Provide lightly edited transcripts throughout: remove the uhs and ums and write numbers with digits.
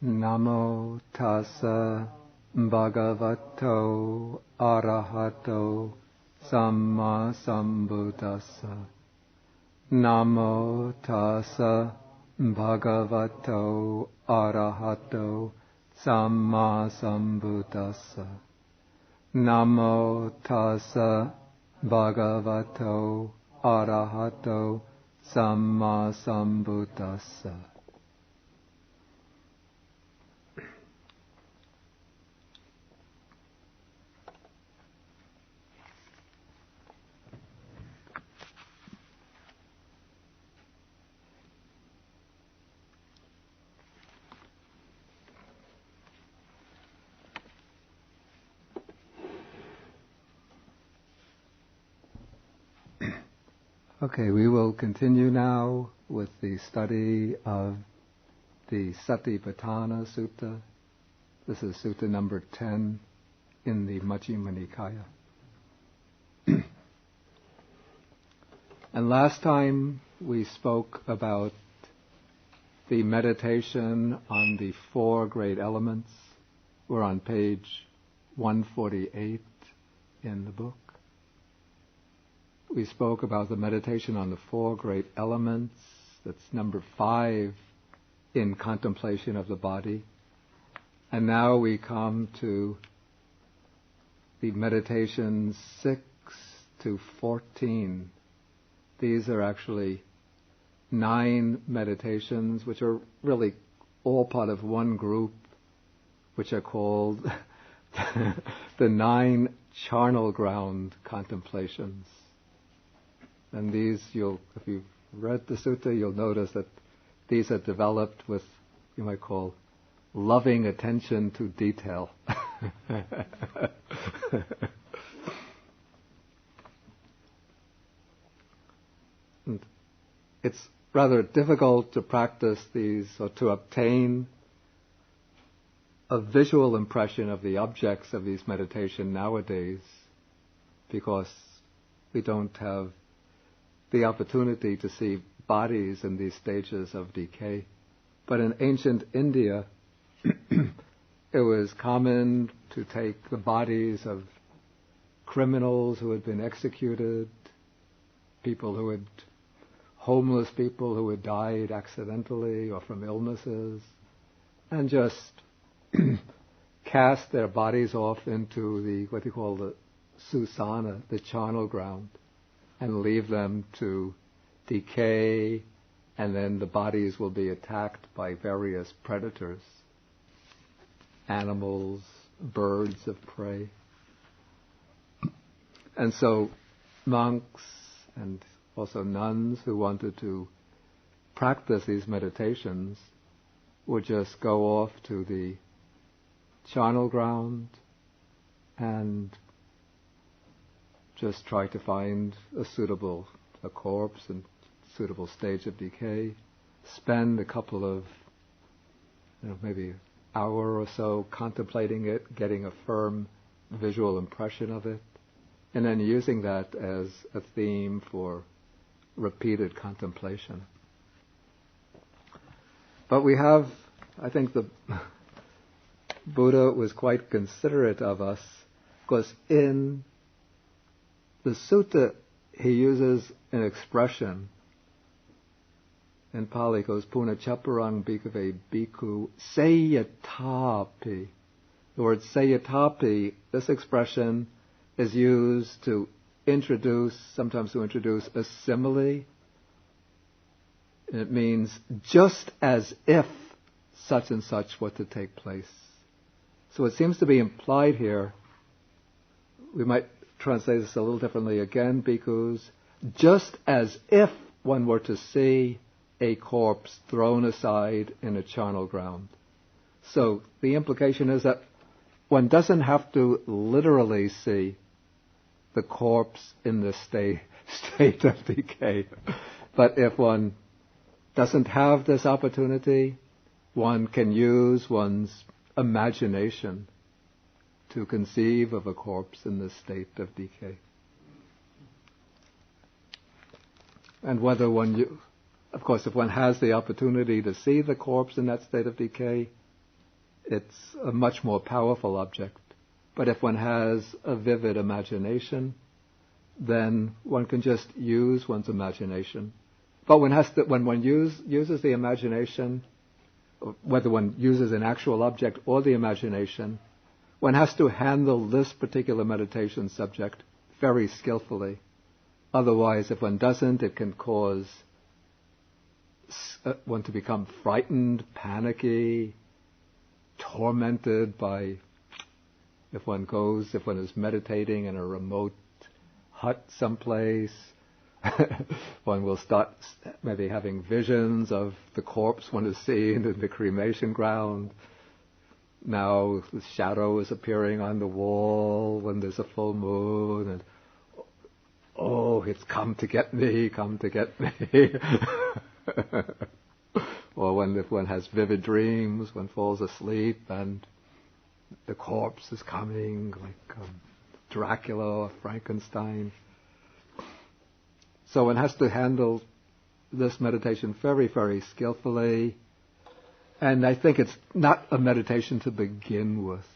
Namo tassa bhagavato arahato samma sambuddhassa. Namo tassa bhagavato arahato samma sambuddhassa. Namo tassa bhagavato arahato samma sambuddhassa. Okay, we will continue now with the study of the Satipaṭṭhāna Sutta. This is Sutta number 10 in the Majjhima Nikāya. And last time we spoke about the meditation on the four great elements. We're on page 148 in the book. We spoke about the meditation on the four great elements. That's number 5 in contemplation of the body. And now we come to the meditations 6 to 14. These are actually 9 meditations, which are really all part of one group, which are called the 9 charnel ground contemplations. And these, if you've read the sutta, you'll notice that these are developed with, you might call, loving attention to detail. And it's rather difficult to practice these or to obtain a visual impression of the objects of these meditation nowadays, because we don't have the opportunity to see bodies in these stages of decay. But in ancient India, it was common to take the bodies of criminals who had been executed, homeless people who had died accidentally or from illnesses, and just cast their bodies off into the, what they call the susana, the charnel ground, and leave them to decay, and then the bodies will be attacked by various predators, animals, birds of prey. And so monks and also nuns who wanted to practice these meditations would just go off to the charnel ground and just try to find a corpse and suitable stage of decay, spend a couple of, maybe an hour or so contemplating it, getting a firm visual impression of it, and then using that as a theme for repeated contemplation. But I think the Buddha was quite considerate of us, because in the sutta, he uses an expression. In Pali it goes, Puna chaparang bhikkhave bhikkhu sayatapi. The word sayatapi, this expression is used sometimes to introduce a simile. And it means just as if such and such were to take place. So it seems to be implied here, we might translate this a little differently again, bhikkhus, just as if one were to see a corpse thrown aside in a charnel ground. So the implication is that one doesn't have to literally see the corpse in this state of decay. But if one doesn't have this opportunity, one can use one's imagination to conceive of a corpse in this state of decay. And whether of course, if one has the opportunity to see the corpse in that state of decay, it's a much more powerful object. But if one has a vivid imagination, then one can just use one's imagination. But when one uses the imagination, whether one uses an actual object or the imagination, one has to handle this particular meditation subject very skillfully. Otherwise, if one doesn't, it can cause one to become frightened, panicky, tormented by, if one is meditating in a remote hut someplace, one will start maybe having visions of the corpse one has seen in the cremation ground. Now the shadow is appearing on the wall when there's a full moon, and oh, it's come to get me, come to get me. Or if one has vivid dreams, one falls asleep and the corpse is coming, like Dracula or Frankenstein. So one has to handle this meditation very, very skillfully. And I think it's not a meditation to begin with,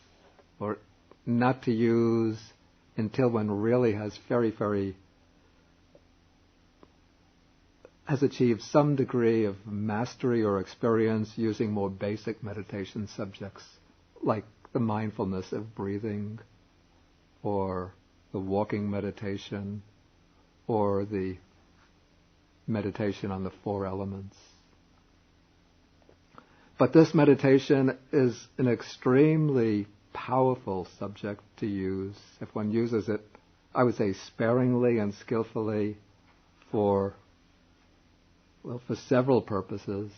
or not to use until one really has has achieved some degree of mastery or experience using more basic meditation subjects, like the mindfulness of breathing, or the walking meditation, or the meditation on the four elements. But this meditation is an extremely powerful subject to use if one uses it, I would say, sparingly and skillfully for several purposes.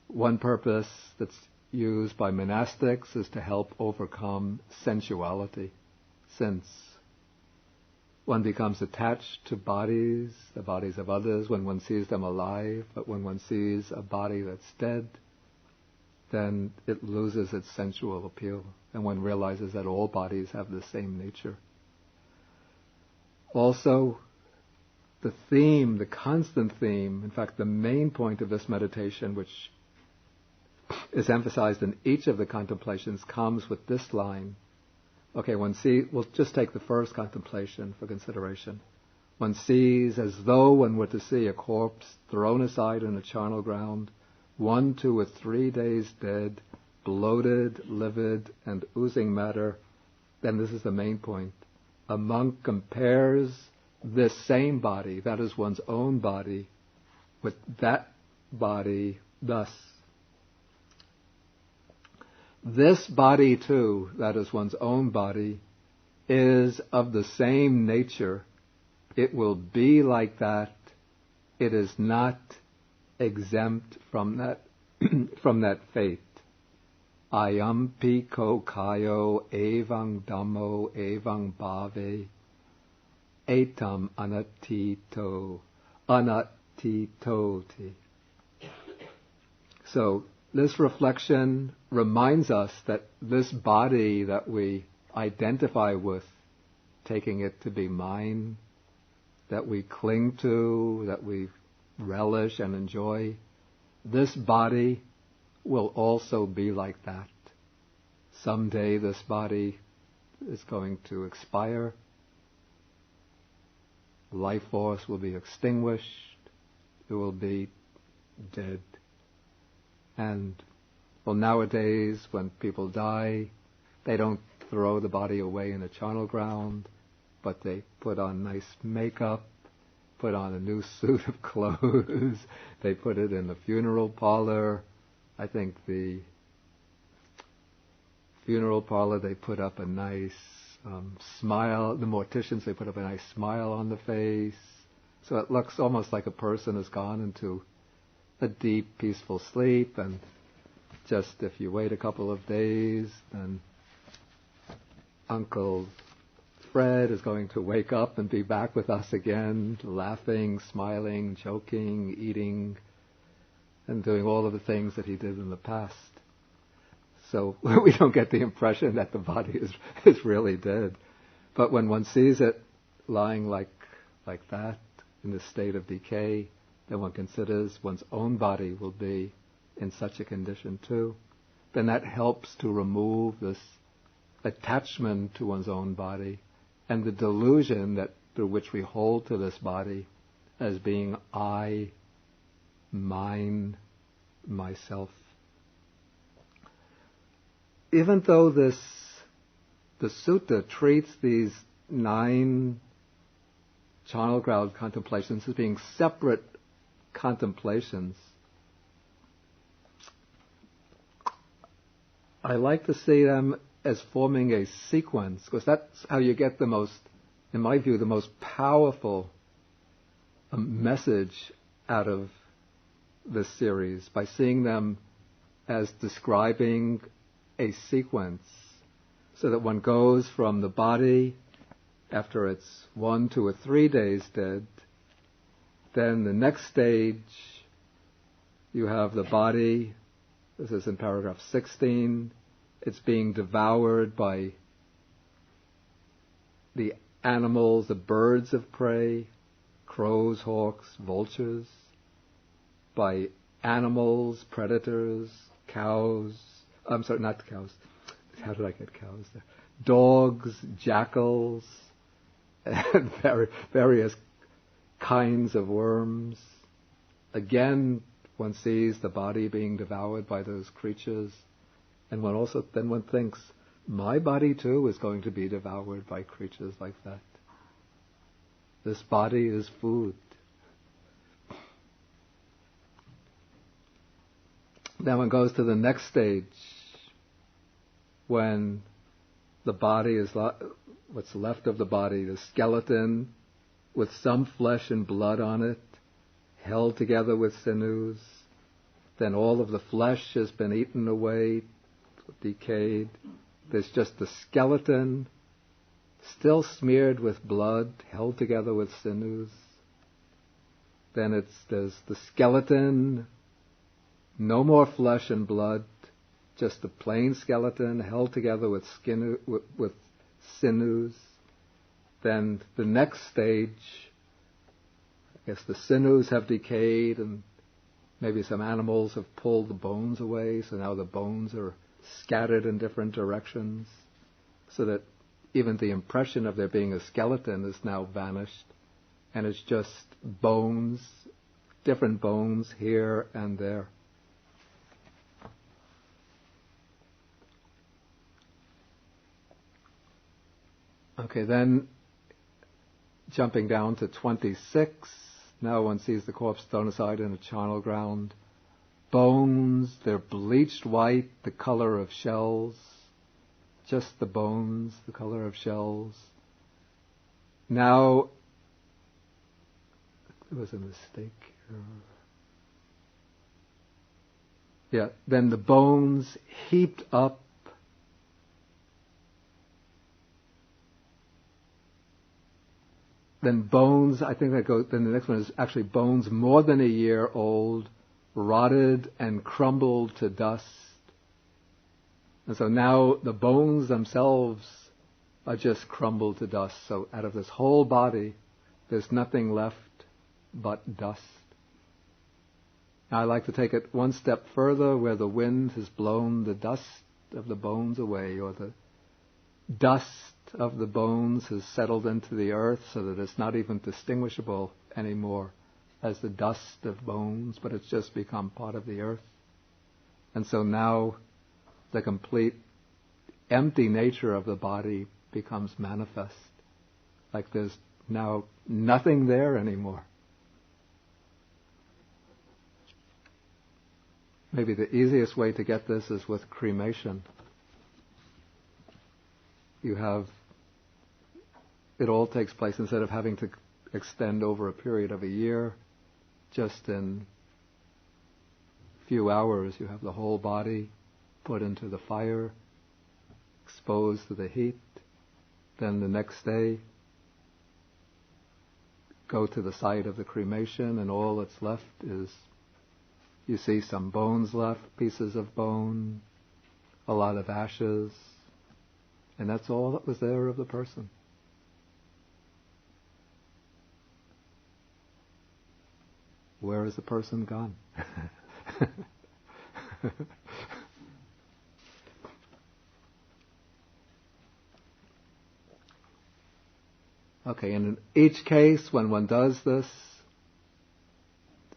One purpose that's used by monastics is to help overcome sensuality, since one becomes attached to bodies, the bodies of others, when one sees them alive, but when one sees a body that's dead, then it loses its sensual appeal, and one realizes that all bodies have the same nature. Also, the theme, the constant theme, in fact the main point of this meditation, which is emphasized in each of the contemplations, comes with this line. Okay, we'll just take the first contemplation for consideration. One sees as though one were to see a corpse thrown aside in a charnel ground, 1, 2, or 3 days dead, bloated, livid, and oozing matter. Then this is the main point. A monk compares this same body, that is one's own body, with that body thus. This body too, that is one's own body, is of the same nature. It will be like that. It is not exempt from that from that fate. Ayampi ko kayo evang dhammo evang bhave etam anattitoti. So this reflection reminds us that this body that we identify with, taking it to be mine, that we cling to, that we relish and enjoy, this body will also be like that. Someday this body is going to expire. Life force will be extinguished. It will be dead. And nowadays when people die, they don't throw the body away in a charnel ground, but they put on nice makeup, put on a new suit of clothes, they put it in the funeral parlor. I think the funeral parlor, they put up a nice smile. The morticians, they put up a nice smile on the face. So it looks almost like a person has gone into a deep, peaceful sleep, and just if you wait a couple of days, then Uncle Fred is going to wake up and be back with us again, laughing, smiling, joking, eating, and doing all of the things that he did in the past. So we don't get the impression that the body is really dead. But when one sees it lying like that, in this state of decay, then one considers one's own body will be in such a condition too. then that helps to remove this attachment to one's own body and the delusion that through which we hold to this body as being I, mine, myself. Even though the sutta treats these 9 charnel ground contemplations as being separate contemplations, I like to see them as forming a sequence, because that's how you get the most, in my view, the most powerful message out of this series, by seeing them as describing a sequence, so that one goes from the body after it's 1, 2, or 3 days dead. Then the next stage, you have the body. This is in paragraph 16. It's being devoured by the animals, the birds of prey, crows, hawks, vultures, by animals, predators, cows. I'm sorry, not cows. How did I get cows there? Dogs, jackals, and various kinds of worms. Again, one sees the body being devoured by those creatures, and then one thinks, my body too is going to be devoured by creatures like that. This body is food. Then one goes to the next stage, when the body is what's left of the body, the skeleton with some flesh and blood on it, held together with sinews. Then all of the flesh has been eaten away, decayed. There's just the skeleton, still smeared with blood, held together with sinews. Then there's the skeleton, no more flesh and blood, just a plain skeleton held together with with sinews. Then the next stage, I guess the sinews have decayed and maybe some animals have pulled the bones away, so now the bones are scattered in different directions, so that even the impression of there being a skeleton is now vanished, and it's just bones, different bones here and there. Okay, then jumping down to 26, now one sees the corpse thrown aside in a charnel ground. Bones, they're bleached white, the color of shells. Just the bones, the color of shells. Now, there was a mistake here. Yeah, then the bones heaped up. Then bones, I think then the next one is actually bones more than a year old, rotted and crumbled to dust. And so now the bones themselves are just crumbled to dust. So out of this whole body, there's nothing left but dust. Now I like to take it one step further, where the wind has blown the dust of the bones away, or the dust of the bones has settled into the earth so that it's not even distinguishable anymore as the dust of bones, but it's just become part of the earth. And so now the complete empty nature of the body becomes manifest, like there's now nothing there anymore. Maybe the easiest way to get this is with cremation. It all takes place, instead of having to extend over a period of a year, just in a few hours you have the whole body put into the fire, exposed to the heat. Then the next day, go to the site of the cremation, and all that's left is, you see some bones left, pieces of bone, a lot of ashes, and that's all that was there of the person. Where is the person gone? Okay, and in each case, when one does this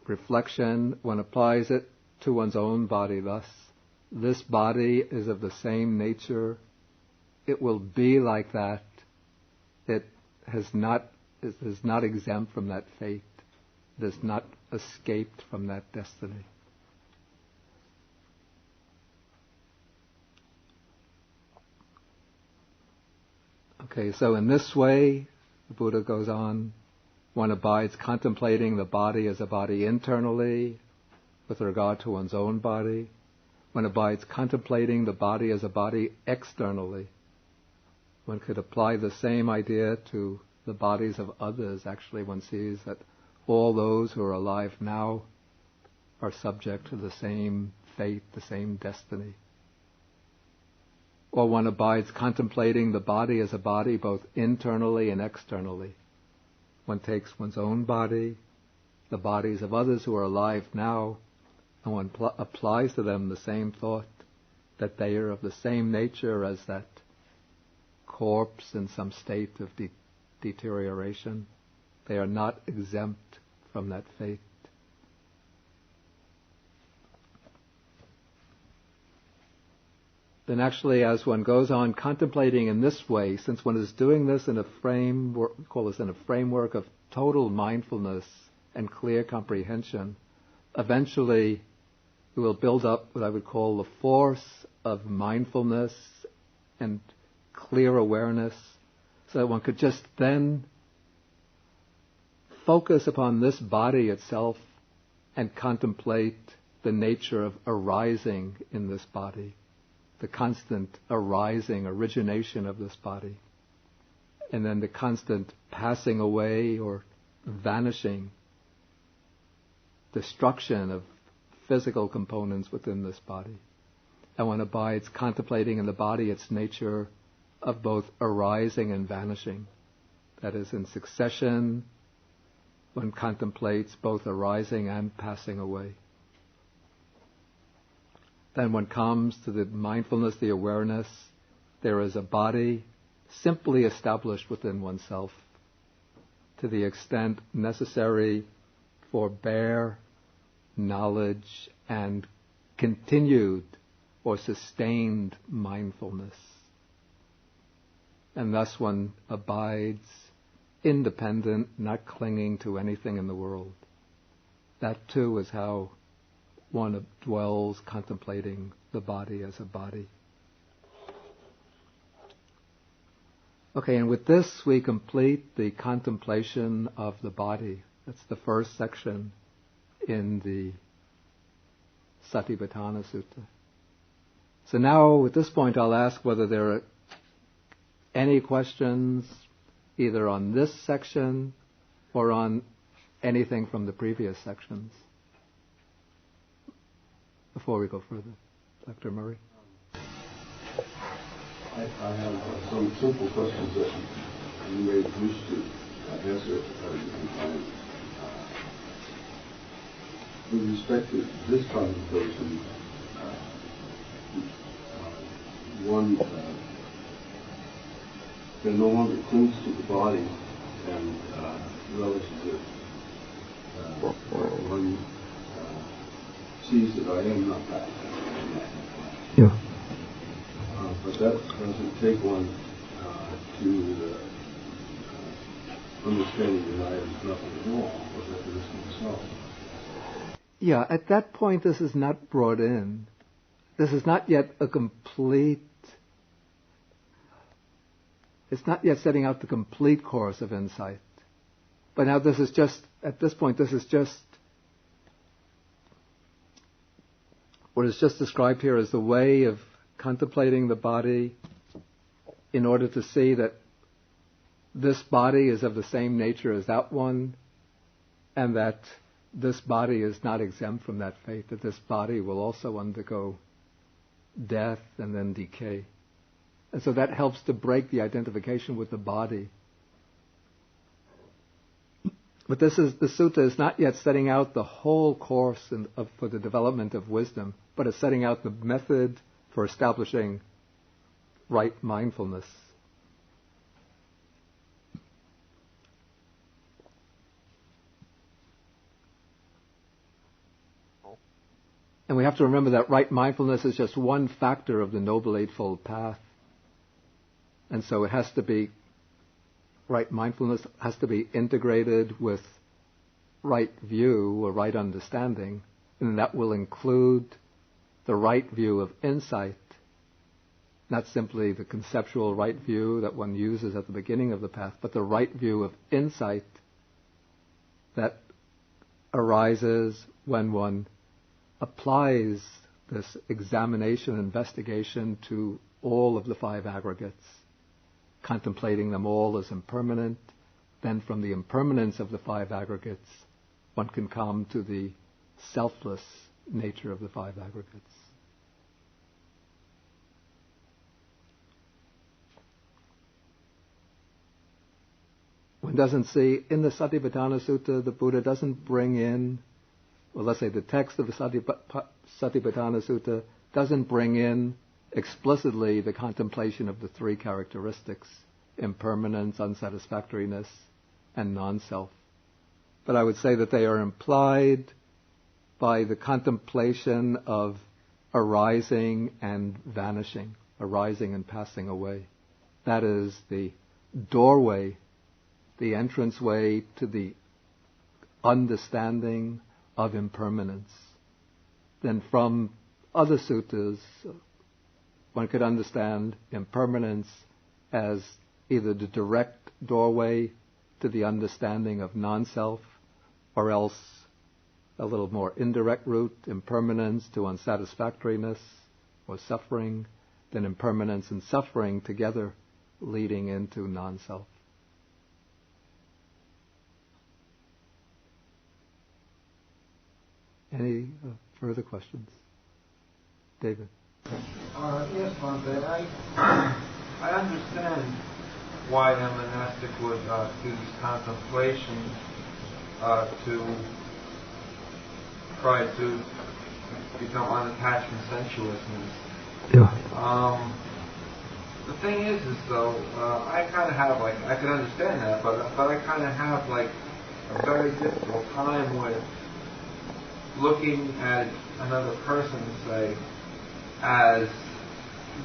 reflection, one applies it to one's own body thus. This body is of the same nature. It will be like that. It is not exempt from that fate. It has not escaped from that destiny. Okay, so in this way, the Buddha goes on, one abides contemplating the body as a body internally with regard to one's own body. One abides contemplating the body as a body externally. One could apply the same idea to the bodies of others. Actually, one sees that all those who are alive now are subject to the same fate, the same destiny. Or one abides contemplating the body as a body both internally and externally. One takes one's own body, the bodies of others who are alive now, and one applies to them the same thought, that they are of the same nature as that corpse in some state of deterioration. They are not exempt from that fate. Then actually, as one goes on contemplating in this way, since one is doing this in a framework, we call this in a framework of total mindfulness and clear comprehension, eventually we will build up what I would call the force of mindfulness and clear awareness, so that one could just then focus upon this body itself and contemplate the nature of arising in this body, the constant arising, origination of this body, and then the constant passing away or vanishing, destruction of physical components within this body. And one abides contemplating in the body its nature of both arising and vanishing. That is, in succession, one contemplates both arising and passing away. Then one comes to the mindfulness, the awareness. There is a body simply established within oneself to the extent necessary for bare knowledge and continued or sustained mindfulness. And thus one abides independent, not clinging to anything in the world. That too is how one dwells contemplating the body as a body. Okay, and with this we complete the contemplation of the body. That's the first section in the Satipaṭṭhāna Sutta. So now, at this point, I'll ask whether there are any questions either on this section or on anything from the previous sections before we go further. Dr. Murray? I have some simple questions that you may wish to answer with respect to this contemplation. One can no longer clings to the body and relative one sees that I am not that. Yeah. But that doesn't take one to the understanding that I am nothing at all, or that there is myself. Yeah, at that point this is not brought in. This is not yet a complete, it's not yet setting out the complete course of insight. But now this is just, at this point, this is just, what is just described here as the way of contemplating the body in order to see that this body is of the same nature as that one, and that this body is not exempt from that fate, that this body will also undergo death and then decay. And so that helps to break the identification with the body. But the sutta is not yet setting out the whole course for the development of wisdom, but it's setting out the method for establishing right mindfulness. And we have to remember that right mindfulness is just one factor of the Noble Eightfold Path. And so it has to be, right mindfulness has to be integrated with right view or right understanding, and that will include the right view of insight, not simply the conceptual right view that one uses at the beginning of the path, but the right view of insight that arises when one applies this examination, investigation to all of the five aggregates, contemplating them all as impermanent. Then from the impermanence of the five aggregates, one can come to the selfless nature of the five aggregates. One doesn't see, in the Satipaṭṭhāna Sutta, the Buddha doesn't bring in, well, let's say the text of the Satipaṭṭhāna Sutta doesn't bring in explicitly the contemplation of the three characteristics, impermanence, unsatisfactoriness, and non-self. But I would say that they are implied by the contemplation of arising and vanishing, arising and passing away. That is the doorway, the entranceway to the understanding of impermanence. Then from other suttas, one could understand impermanence as either the direct doorway to the understanding of non-self, or else a little more indirect route, impermanence to unsatisfactoriness or suffering, then impermanence and suffering together leading into non-self. Any further questions? David? Yes, Bhante. I understand why a monastic would do this contemplation to try to become unattached from sensuousness. Yeah. The thing is though, I kind of have I can understand that, but I kind of have a very difficult time with looking at another person, say, as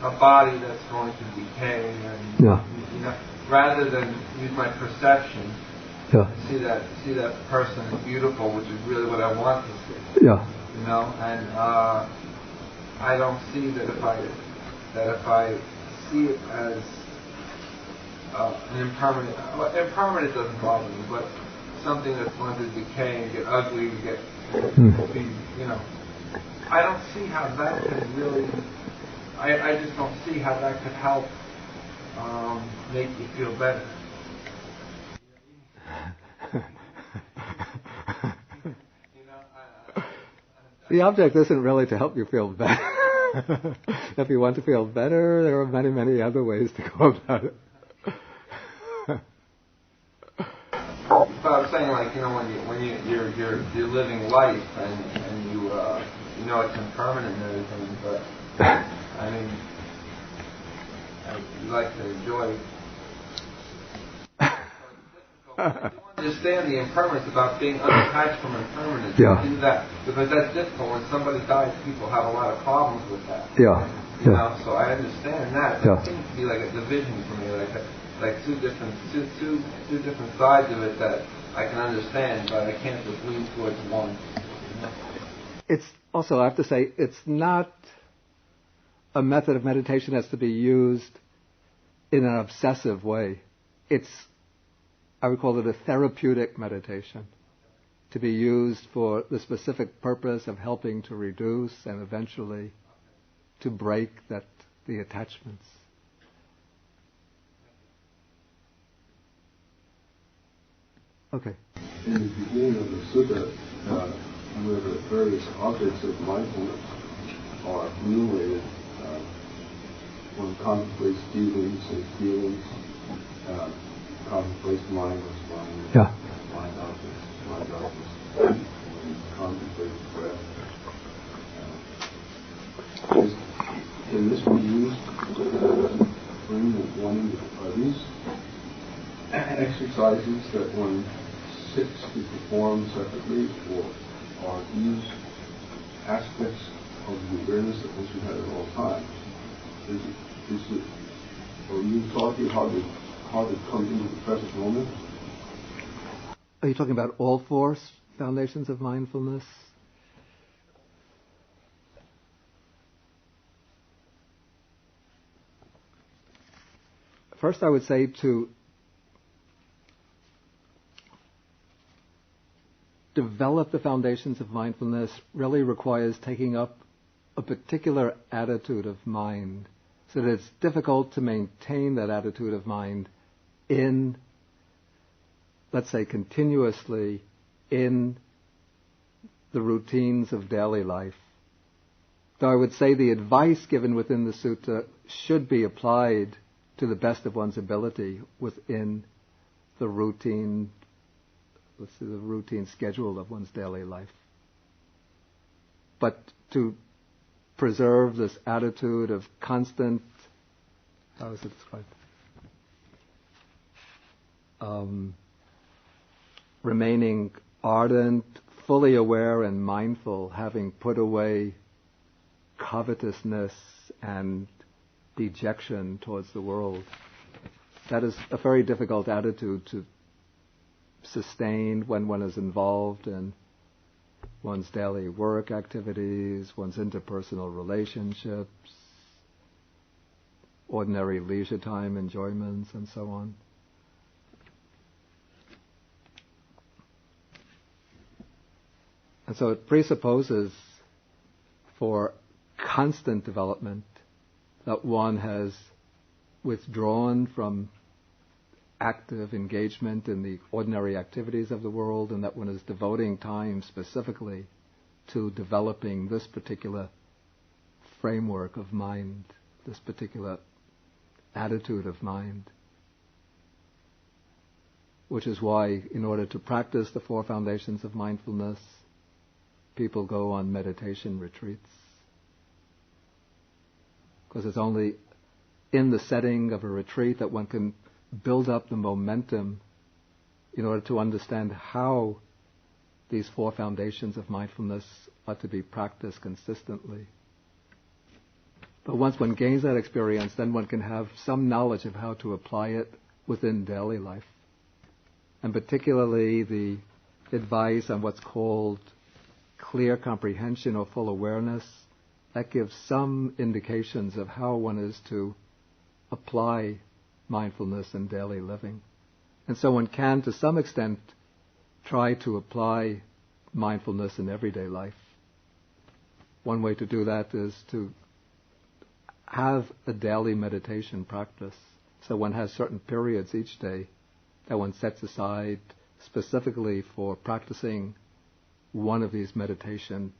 a body that's going to decay, and rather than use my perception, see that person as beautiful, which is really what I want to see. And I don't see that if I see it as an impermanent. Well, impermanent doesn't bother me, but something that's going to decay and get ugly and get I don't see how that could really. I just don't see how that could help make you feel better. The object isn't really to help you feel better. If you want to feel better, there are many, many other ways to go about it. But I'm saying, when you're living life and you it's impermanent and everything, but I mean, you like to enjoy. I understand the impermanence about being unattached from impermanence. Do that because that's difficult. When somebody dies, people have a lot of problems with that. So I understand that. But it seems to be like a division for me, like two different sides of it that I can understand, but I can't just lean towards one. It's also, I have to say, it's not a method of meditation that's to be used in an obsessive way. It's, I would call it a therapeutic meditation, to be used for the specific purpose of helping to reduce and eventually to break the attachments. Okay. In the beginning of the sutta, where the various objects of mindfulness are enumerated, one contemplates feelings and feelings, contemplates mindless mind, mind objects, and contemplates breath. Can this be used to bring one? Are these exercises that one sits to perform separately, or are used aspects of the awareness that one should have at all times. Are you talking how to come into the present moment? Are you talking about all four foundations of mindfulness? First, I would say to develop the foundations of mindfulness really requires taking up a particular attitude of mind, so that it's difficult to maintain that attitude of mind in, let's say, continuously in the routines of daily life. Though I would say the advice given within the sutta should be applied to the best of one's ability within the routine, let's say, the routine schedule of one's daily life. But to preserve this attitude of constant, how is it described? Remaining ardent, fully aware and mindful, having put away covetousness and dejection towards the world. That is a very difficult attitude to sustain when one is involved in one's daily work activities, one's interpersonal relationships, ordinary leisure time enjoyments, and so on. And so it presupposes for constant development that one has withdrawn from active engagement in the ordinary activities of the world, and that one is devoting time specifically to developing this particular framework of mind, this particular attitude of mind. Which is why, in order to practice the four foundations of mindfulness, people go on meditation retreats. Because it's only in the setting of a retreat that one can build up the momentum in order to understand how these four foundations of mindfulness are to be practiced consistently. But once one gains that experience, then one can have some knowledge of how to apply it within daily life. And particularly the advice on what's called clear comprehension or full awareness, that gives some indications of how one is to apply mindfulness in daily living. And so one can, to some extent, try to apply mindfulness in everyday life. One way to do that is to have a daily meditation practice. So one has certain periods each day that one sets aside specifically for practicing one of these meditation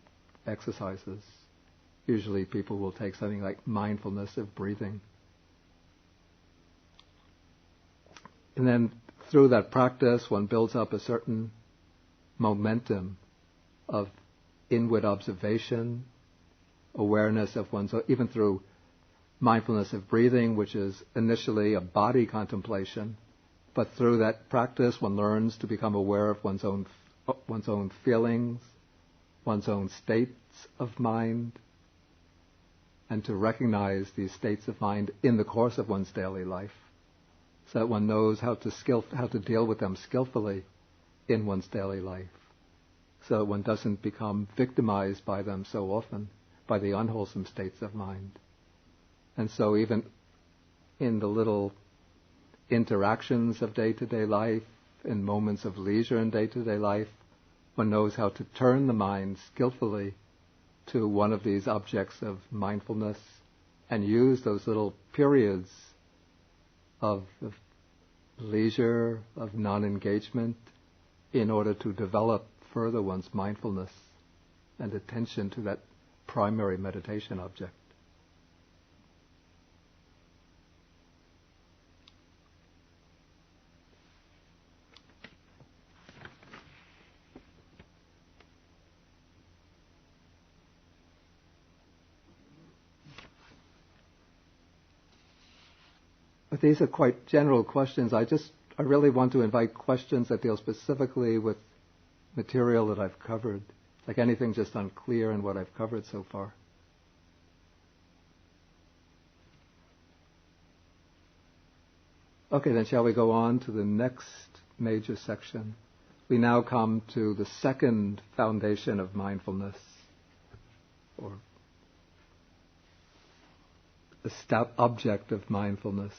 exercises. Usually people will take something like mindfulness of breathing. And then through that practice, one builds up a certain momentum of inward observation, awareness of one's own, even through mindfulness of breathing, which is initially a body contemplation, but through that practice one learns to become aware of one's own feelings, one's own states of mind, and to recognize these states of mind in the course of one's daily life, so that one knows how to deal with them skillfully in one's daily life, so that one doesn't become victimized by them so often, by the unwholesome states of mind. And so even in the little interactions of day-to-day life, in moments of leisure in day-to-day life, one knows how to turn the mind skillfully to one of these objects of mindfulness and use those little periods of leisure, of non-engagement, in order to develop further one's mindfulness and attention to that primary meditation object. But these are quite general questions. I really want to invite questions that deal specifically with material that I've covered, Like anything just unclear in what I've covered so far? Okay, then shall we go on to the next major section? We now come to the second foundation of mindfulness, or the object of mindfulness.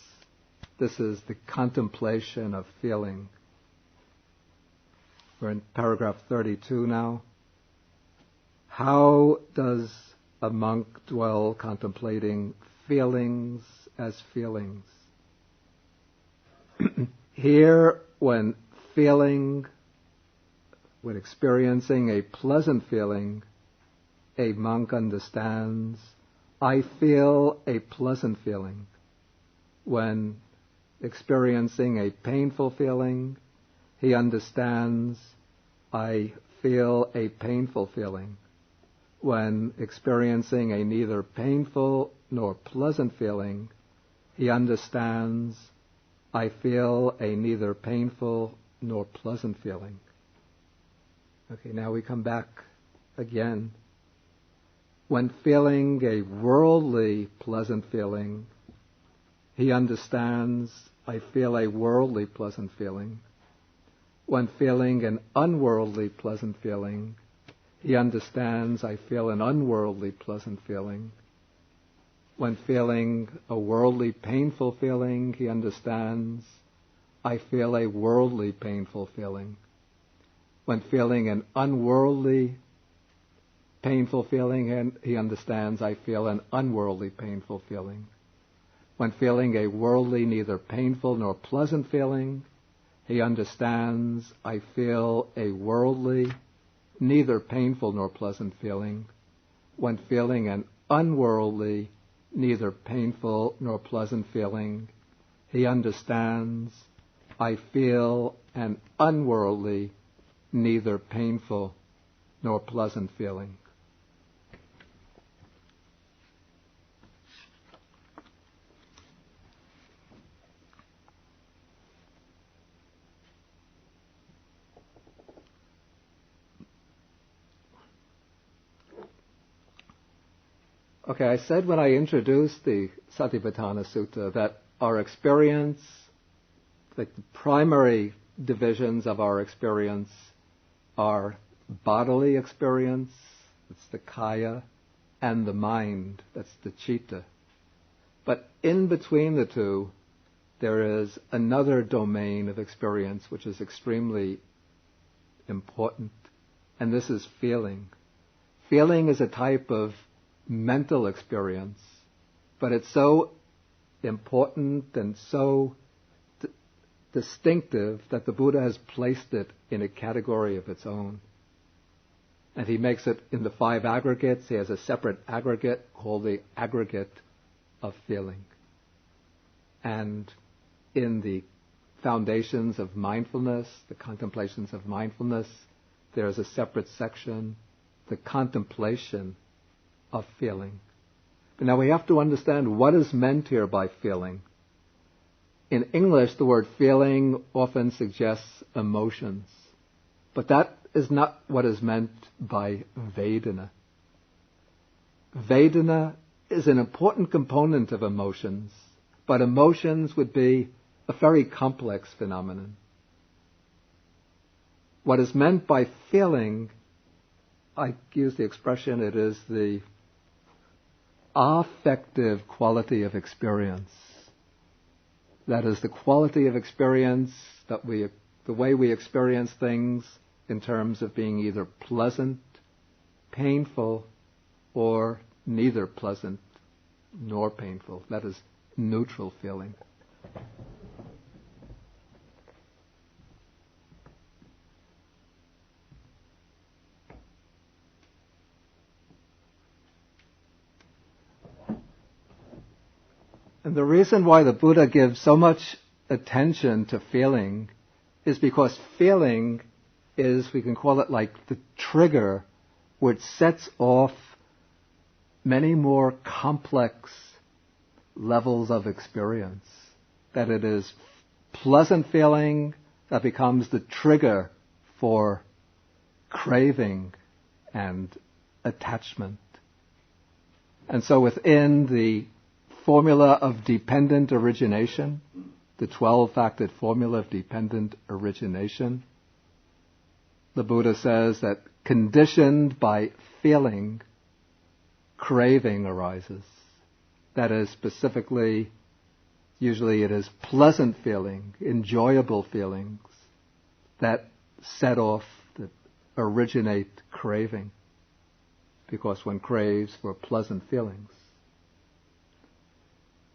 This is the contemplation of feeling. We're in paragraph 32 now. How does a monk dwell contemplating feelings as feelings? Here, when experiencing a pleasant feeling, a monk understands, I feel a pleasant feeling. When experiencing a painful feeling, he understands, I feel a painful feeling. When experiencing a neither painful nor pleasant feeling, he understands, I feel a neither painful nor pleasant feeling. Okay, now we come back again. When feeling a worldly pleasant feeling, he understands, I feel a worldly pleasant feeling. When feeling an unworldly pleasant feeling, he understands, I feel an unworldly pleasant feeling. When feeling a worldly painful feeling, he understands, I feel a worldly painful feeling. When feeling an unworldly painful feeling, he understands, I feel an unworldly painful feeling. When feeling a worldly, neither painful nor pleasant feeling, he understands, I feel a worldly, neither painful nor pleasant feeling. When feeling an unworldly, neither painful nor pleasant feeling, he understands, I feel an unworldly, neither painful nor pleasant feeling. Okay, I said when I introduced the Satipaṭṭhāna Sutta that our experience, like the primary divisions of our experience, are bodily experience, that's the kaya, and the mind, that's the citta. But in between the two, there is another domain of experience which is extremely important, and this is feeling. Feeling is a type of mental experience, but it's so important and so distinctive that the Buddha has placed it in a category of its own. And he makes it in the 5 aggregates. He has a separate aggregate called the aggregate of feeling. And in the foundations of mindfulness, the contemplations of mindfulness, there is a separate section, the contemplation of feeling. But now we have to understand what is meant here by feeling. In English, the word feeling often suggests emotions, but that is not what is meant by Vedana. Vedana is an important component of emotions, but emotions would be a very complex phenomenon. What is meant by feeling, I use the expression, it is the affective quality of experience. That is the quality of experience that the way we experience things in terms of being either pleasant, painful, or neither pleasant nor painful. That is neutral feeling. And the reason why the Buddha gives so much attention to feeling is because feeling is, we can call it like the trigger which sets off many more complex levels of experience. That it is pleasant feeling that becomes the trigger for craving and attachment. And so within the formula of dependent origination, the 12-factored formula of dependent origination, the Buddha says that conditioned by feeling, craving arises. That is, specifically, usually it is pleasant feeling, enjoyable feelings that set off, that originate craving, because one craves for pleasant feelings.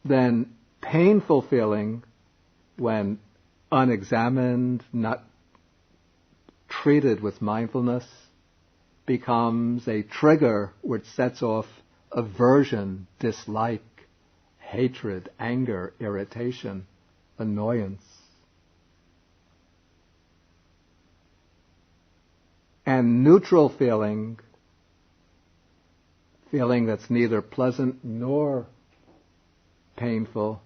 Then painful feeling, when unexamined, not treated with mindfulness, becomes a trigger which sets off aversion, dislike, hatred, anger, irritation, annoyance. And neutral feeling that's neither pleasant nor painful,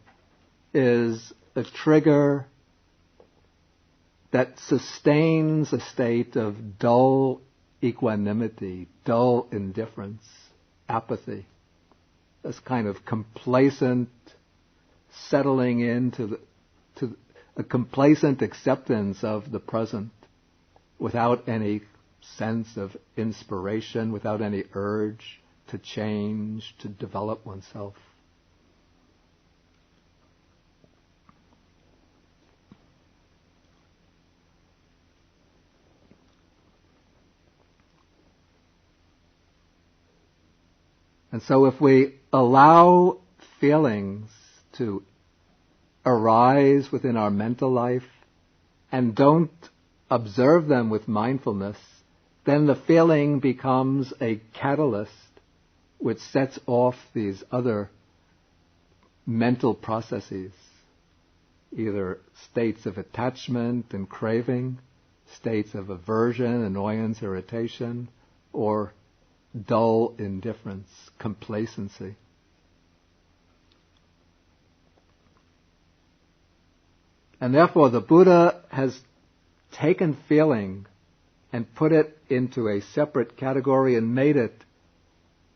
is a trigger that sustains a state of dull equanimity, dull indifference, apathy, this kind of complacent settling into to a complacent acceptance of the present without any sense of inspiration, without any urge to change, to develop oneself. And so if we allow feelings to arise within our mental life and don't observe them with mindfulness, then the feeling becomes a catalyst which sets off these other mental processes, either states of attachment and craving, states of aversion, annoyance, irritation, or dull indifference, complacency. And therefore the Buddha has taken feeling and put it into a separate category and made it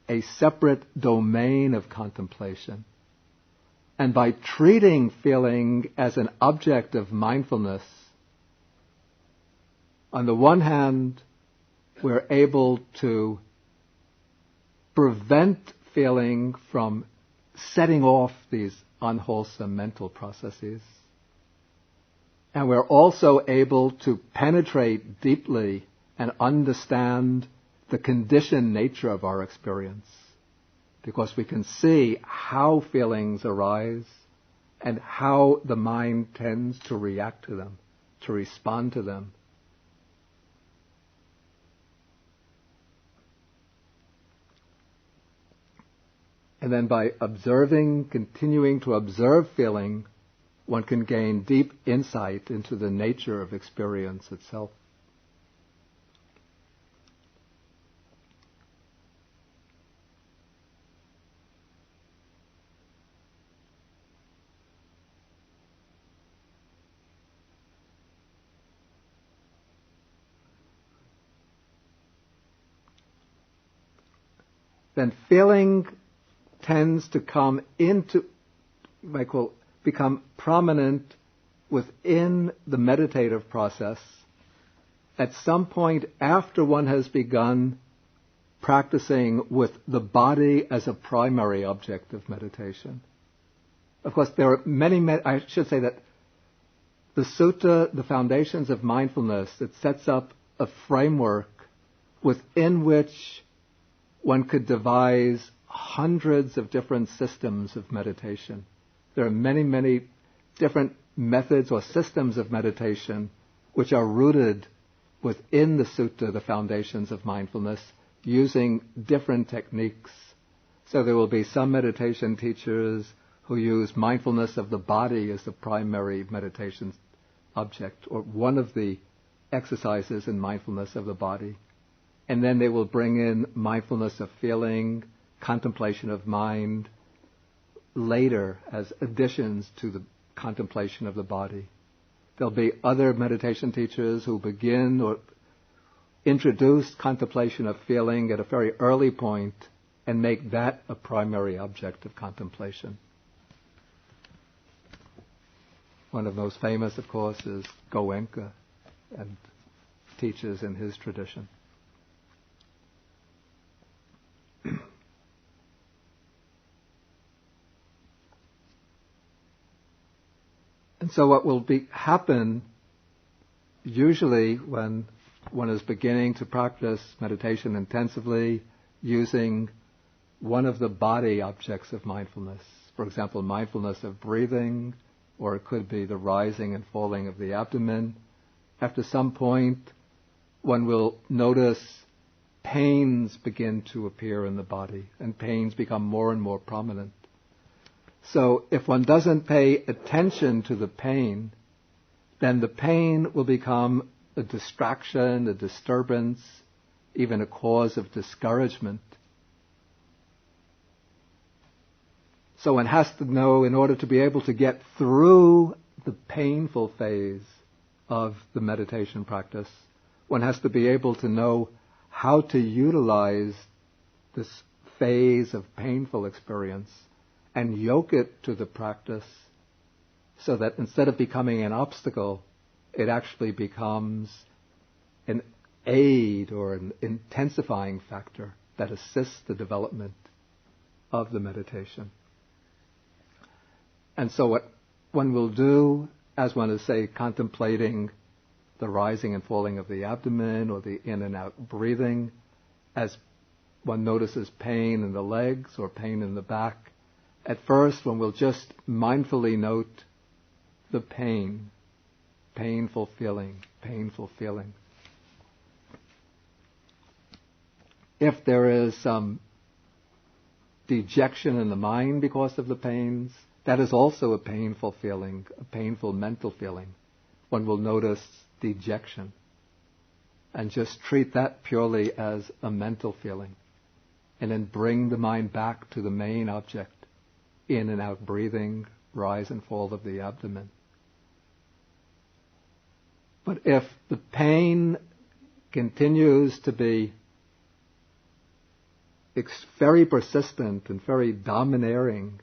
a separate domain of contemplation. And by treating feeling as an object of mindfulness, on the one hand, we're able to prevent feeling from setting off these unwholesome mental processes. And we're also able to penetrate deeply and understand the conditioned nature of our experience, because we can see how feelings arise and how the mind tends to react to them, to respond to them. And then by observing, continuing to observe feeling, one can gain deep insight into the nature of experience itself. Then feeling tends to come into, become prominent within the meditative process at some point after one has begun practicing with the body as a primary object of meditation. Of course, there are I should say that the Sutta, the Foundations of Mindfulness, it sets up a framework within which one could devise hundreds of different systems of meditation. There are many, many different methods or systems of meditation which are rooted within the Sutta, the Foundations of Mindfulness, using different techniques. So there will be some meditation teachers who use mindfulness of the body as the primary meditation object, or one of the exercises in mindfulness of the body. And then they will bring in mindfulness of feeling, contemplation of mind, later as additions to the contemplation of the body. There'll be other meditation teachers who begin introduce contemplation of feeling at a very early point and make that a primary object of contemplation. One of the most famous, of course, is Goenka, and teaches in his tradition. And so what will happen usually when one is beginning to practice meditation intensively using one of the body objects of mindfulness, for example, mindfulness of breathing, or it could be the rising and falling of the abdomen, after some point one will notice pains begin to appear in the body, and pains become more and more prominent. So if one doesn't pay attention to the pain, then the pain will become a distraction, a disturbance, even a cause of discouragement. So one has to know, in order to be able to get through the painful phase of the meditation practice, one has to be able to know how to utilize this phase of painful experience and yoke it to the practice so that instead of becoming an obstacle, it actually becomes an aid or an intensifying factor that assists the development of the meditation. And so what one will do, as one is, say, contemplating the rising and falling of the abdomen or the in and out breathing, as one notices pain in the legs or pain in the back, at first one will just mindfully note the pain, painful feeling, painful feeling. If there is some dejection in the mind because of the pains, that is also a painful feeling, a painful mental feeling. One will notice dejection and just treat that purely as a mental feeling, and then bring the mind back to the main object, in and out breathing, rise and fall of the abdomen. But if the pain continues to be very persistent and very domineering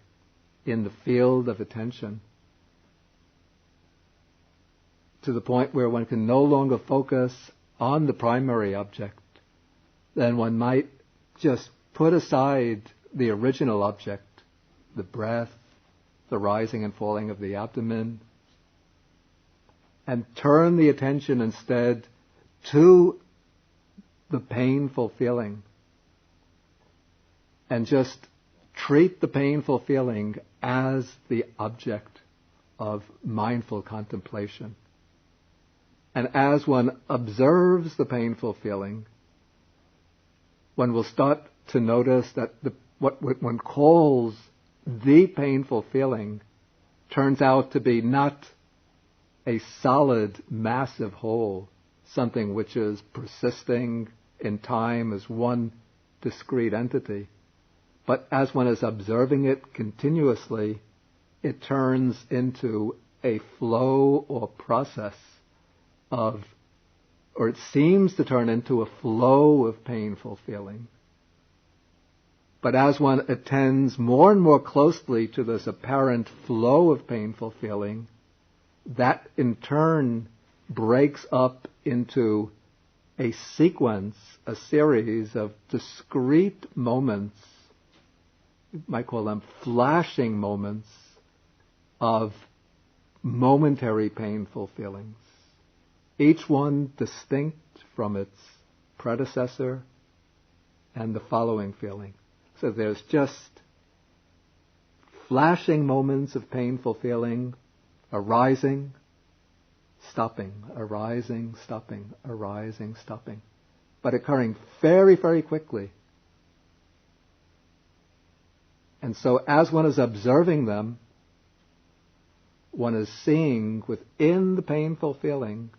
in the field of attention, to the point where one can no longer focus on the primary object, then one might just put aside the original object, the breath, the rising and falling of the abdomen, and turn the attention instead to the painful feeling, and just treat the painful feeling as the object of mindful contemplation. And as one observes the painful feeling, one will start to notice that what one calls the painful feeling turns out to be not a solid, massive whole, something which is persisting in time as one discrete entity. But as one is observing it continuously, it turns into a flow or process of, or it seems to turn into a flow of painful feeling. But as one attends more and more closely to this apparent flow of painful feeling, that in turn breaks up into a sequence, a series of discrete moments, you might call them flashing moments, of momentary painful feelings, each one distinct from its predecessor and the following feeling. So there's just flashing moments of painful feeling, arising, stopping, arising, stopping, arising, stopping, but occurring very, very quickly. And so as one is observing them, one is seeing within the painful feeling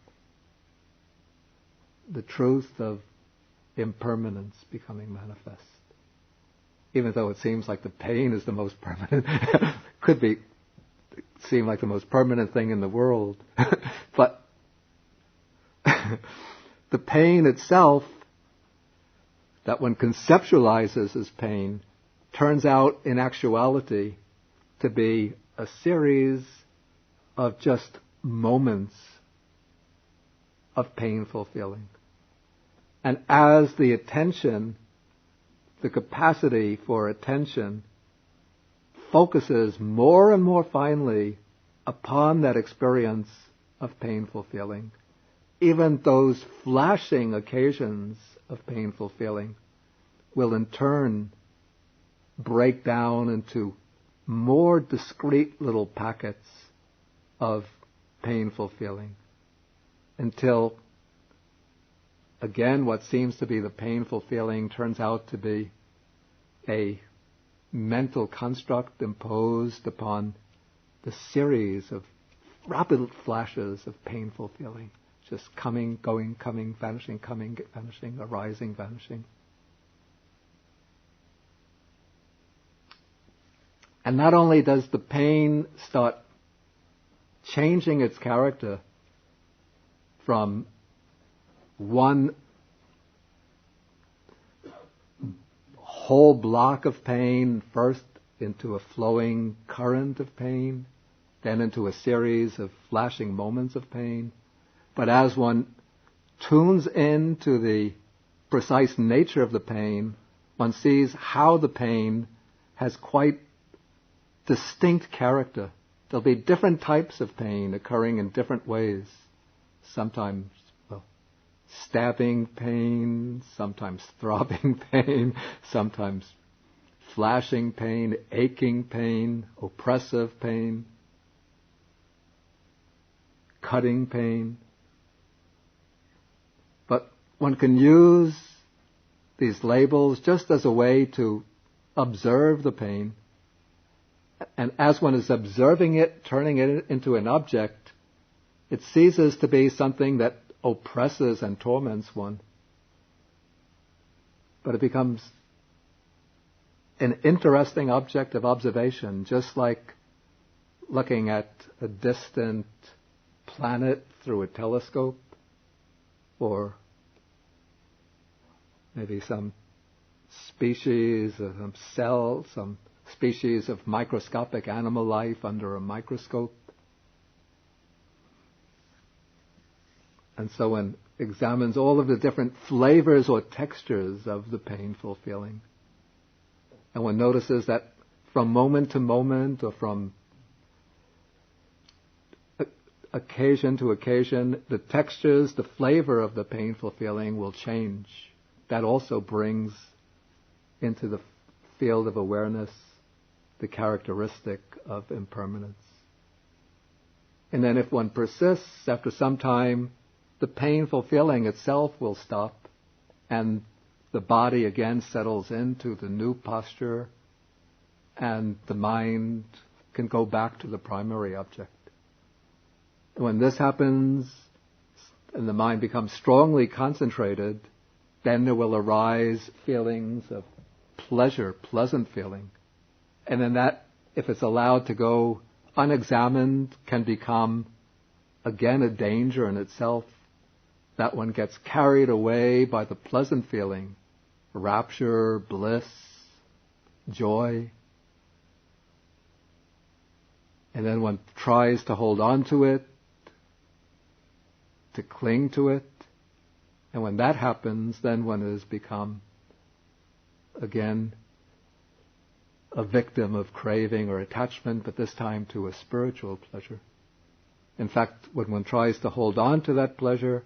the truth of impermanence becoming manifest. Even though it seems like the pain is the most permanent, could seem like the most permanent thing in the world. But the pain itself, that one conceptualizes as pain, turns out in actuality to be a series of just moments of painful feeling. And as the attention, the capacity for attention, focuses more and more finely upon that experience of painful feeling, even those flashing occasions of painful feeling will in turn break down into more discrete little packets of painful feeling until, again, what seems to be the painful feeling turns out to be a mental construct imposed upon the series of rapid flashes of painful feeling, just coming, going, coming, vanishing, arising, vanishing. And not only does the pain start changing its character from one whole block of pain, first into a flowing current of pain, then into a series of flashing moments of pain. But as one tunes into the precise nature of the pain, one sees how the pain has quite distinct character. There'll be different types of pain occurring in different ways. Sometimes stabbing pain, sometimes throbbing pain, sometimes flashing pain, aching pain, oppressive pain, cutting pain. But one can use these labels just as a way to observe the pain. And as one is observing it, turning it into an object, it ceases to be something that oppresses and torments one. But it becomes an interesting object of observation, just like looking at a distant planet through a telescope, or maybe some species, some cell, some species of microscopic animal life under a microscope. And so one examines all of the different flavors or textures of the painful feeling. And one notices that from moment to moment, or from occasion to occasion, the textures, the flavor of the painful feeling will change. That also brings into the field of awareness the characteristic of impermanence. And then if one persists, after some time, the painful feeling itself will stop, and the body again settles into the new posture, and the mind can go back to the primary object. And when this happens, and the mind becomes strongly concentrated, then there will arise feelings of pleasure, pleasant feeling. And then that, if it's allowed to go unexamined, can become, again, a danger in itself. That one gets carried away by the pleasant feeling, rapture, bliss, joy. And then one tries to hold on to it, to cling to it. And when that happens, then one has become, again, a victim of craving or attachment, but this time to a spiritual pleasure. In fact, when one tries to hold on to that pleasure,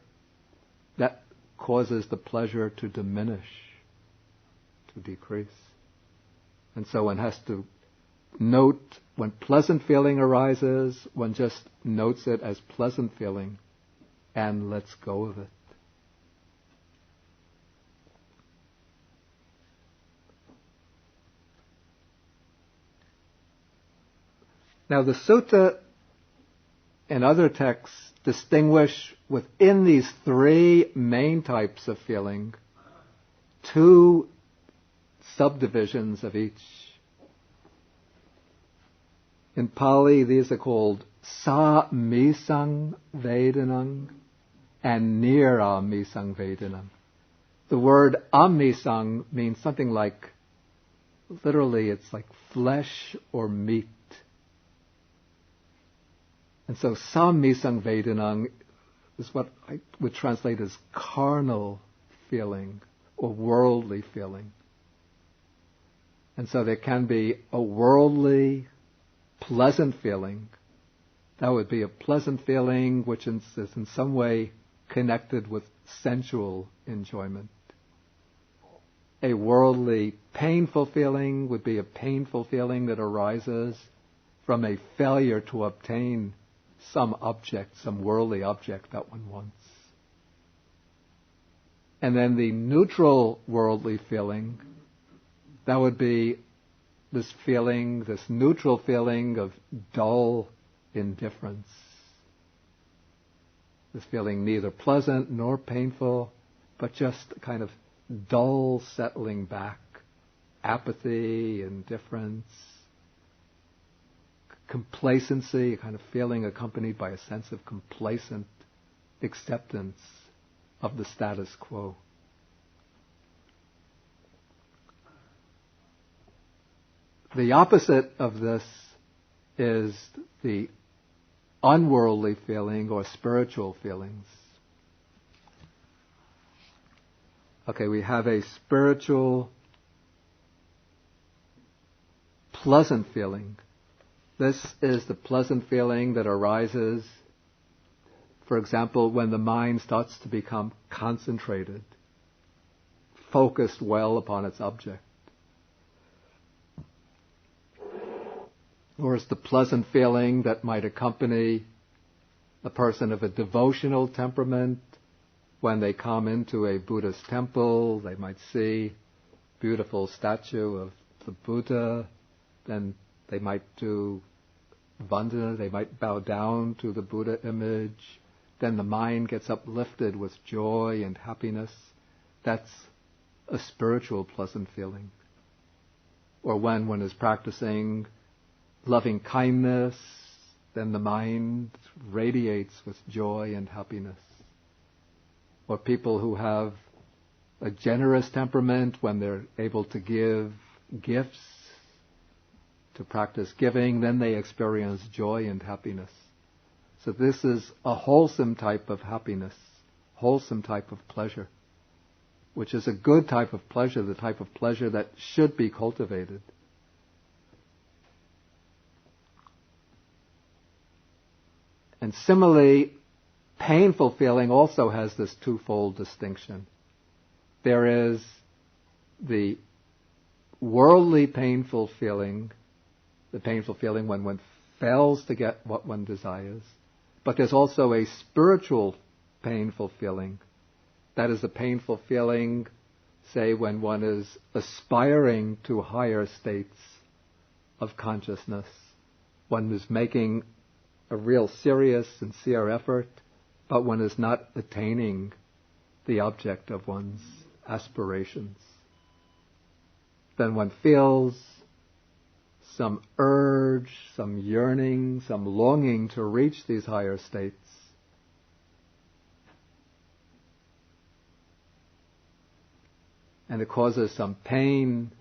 that causes the pleasure to diminish, to decrease. And so one has to note when pleasant feeling arises, one just notes it as pleasant feeling and lets go of it. Now the sutta and other texts distinguish within these three main types of feeling two subdivisions of each. In Pali, these are called sa misang vedanang and near amisang vedanam. The word amisang means something like, literally it's like flesh or meat. And so samisang vedanam is what I would translate as carnal feeling or worldly feeling. And so there can be a worldly, pleasant feeling. That would be a pleasant feeling which is in some way connected with sensual enjoyment. A worldly, painful feeling would be a painful feeling that arises from a failure to obtain some object, some worldly object that one wants. And then the neutral worldly feeling, that would be this feeling, this neutral feeling of dull indifference. This feeling neither pleasant nor painful, but just a kind of dull settling back, apathy, indifference, complacency, a kind of feeling accompanied by a sense of complacent acceptance of the status quo. The opposite of this is the unworldly feeling or spiritual feelings. Okay, we have a spiritual, pleasant feeling. This is the pleasant feeling that arises, for example, when the mind starts to become concentrated, focused well upon its object. Or it's the pleasant feeling that might accompany a person of a devotional temperament. When they come into a Buddhist temple, they might see a beautiful statue of the Buddha, then they might do vandana, they might bow down to the Buddha image, then the mind gets uplifted with joy and happiness. That's a spiritual pleasant feeling. Or when one is practicing loving kindness, then the mind radiates with joy and happiness. Or people who have a generous temperament, when they're able to give gifts, to practice giving, then they experience joy and happiness. So this is a wholesome type of happiness, wholesome type of pleasure, which is a good type of pleasure, the type of pleasure that should be cultivated. And similarly, painful feeling also has this twofold distinction. There is the worldly painful feeling, the painful feeling when one fails to get what one desires. But there's also a spiritual painful feeling. That is a painful feeling, say, when one is aspiring to higher states of consciousness. One is making a real serious, sincere effort, but one is not attaining the object of one's aspirations. Then one feels some urge, some yearning, some longing to reach these higher states. And it causes some pain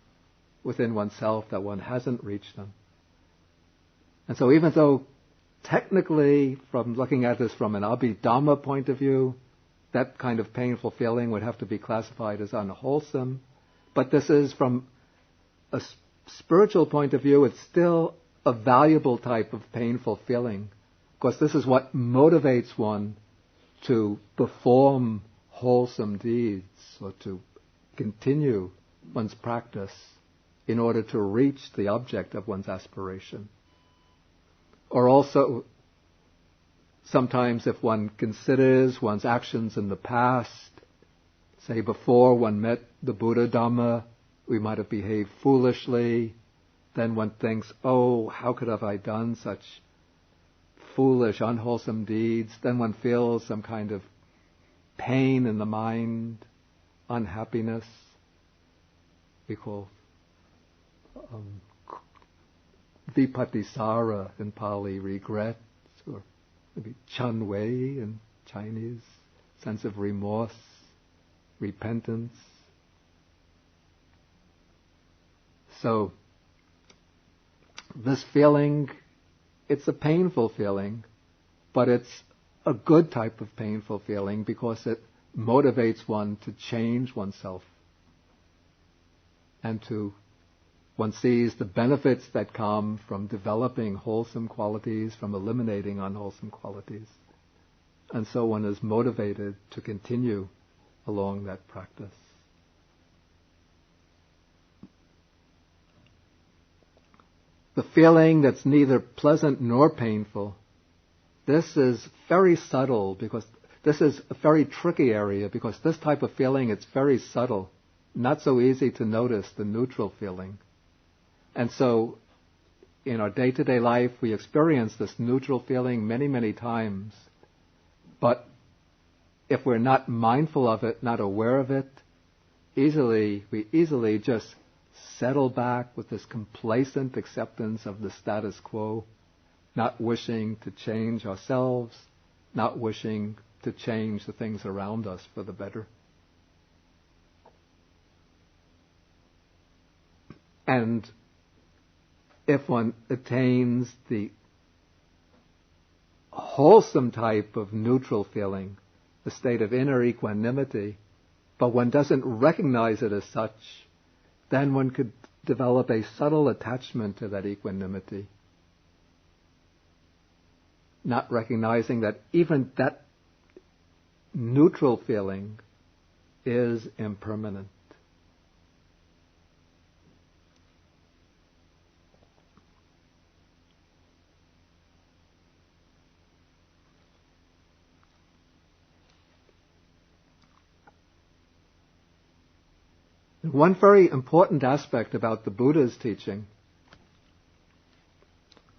within oneself that one hasn't reached them. And so even though technically, from looking at this from an Abhidhamma point of view, that kind of painful feeling would have to be classified as unwholesome. But this is, from a spiritual point of view, it's still a valuable type of painful feeling. Because this is what motivates one to perform wholesome deeds or to continue one's practice in order to reach the object of one's aspiration. Or also, sometimes if one considers one's actions in the past, say before one met the Buddha Dhamma, we might have behaved foolishly, then one thinks, oh, how could have I done such foolish, unwholesome deeds? Then one feels some kind of pain in the mind, unhappiness. We call vipatisara in Pali, regret, or maybe chanwei in Chinese, sense of remorse, repentance. So, this feeling, it's a painful feeling, but it's a good type of painful feeling because it motivates one to change oneself. And one sees the benefits that come from developing wholesome qualities, from eliminating unwholesome qualities. And so one is motivated to continue along that practice. The feeling that's neither pleasant nor painful, this is very subtle because this is a very tricky area because this type of feeling, it's very subtle. Not so easy to notice the neutral feeling. And so in our day-to-day life, we experience this neutral feeling many, many times. But if we're not mindful of it, not aware of it, we easily just settle back with this complacent acceptance of the status quo, not wishing to change ourselves, not wishing to change the things around us for the better. And if one attains the wholesome type of neutral feeling, the state of inner equanimity, but one doesn't recognize it as such, then one could develop a subtle attachment to that equanimity, not recognizing that even that neutral feeling is impermanent. One very important aspect about the Buddha's teaching,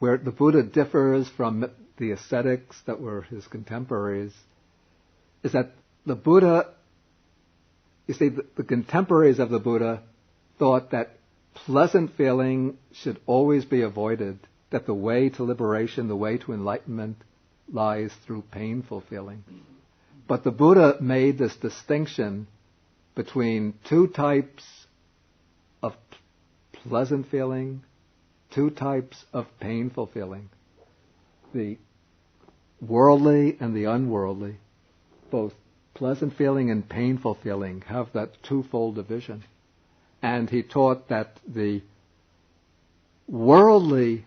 where the Buddha differs from the ascetics that were his contemporaries, is that the Buddha, you see, the contemporaries of the Buddha thought that pleasant feeling should always be avoided, that the way to liberation, the way to enlightenment lies through painful feeling. But the Buddha made this distinction between two types of pleasant feeling, two types of painful feeling. The worldly and the unworldly, both pleasant feeling and painful feeling, have that twofold division. And he taught that the worldly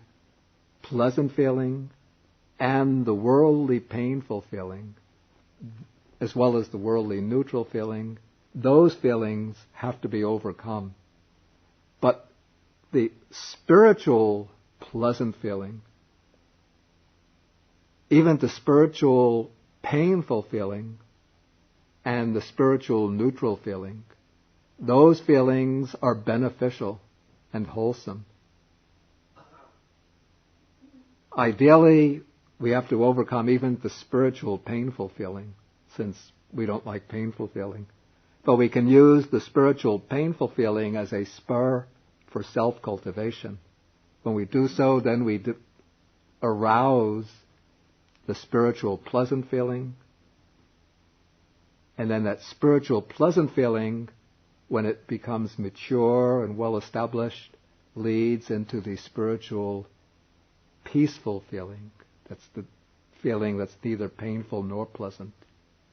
pleasant feeling and the worldly painful feeling, as well as the worldly neutral feeling, those feelings have to be overcome. But the spiritual pleasant feeling, even the spiritual painful feeling, and the spiritual neutral feeling, those feelings are beneficial and wholesome. Ideally, we have to overcome even the spiritual painful feeling, since we don't like painful feeling. But we can use the spiritual painful feeling as a spur for self-cultivation. When we do so, then we arouse the spiritual pleasant feeling. And then that spiritual pleasant feeling, when it becomes mature and well-established, leads into the spiritual peaceful feeling. That's the feeling that's neither painful nor pleasant,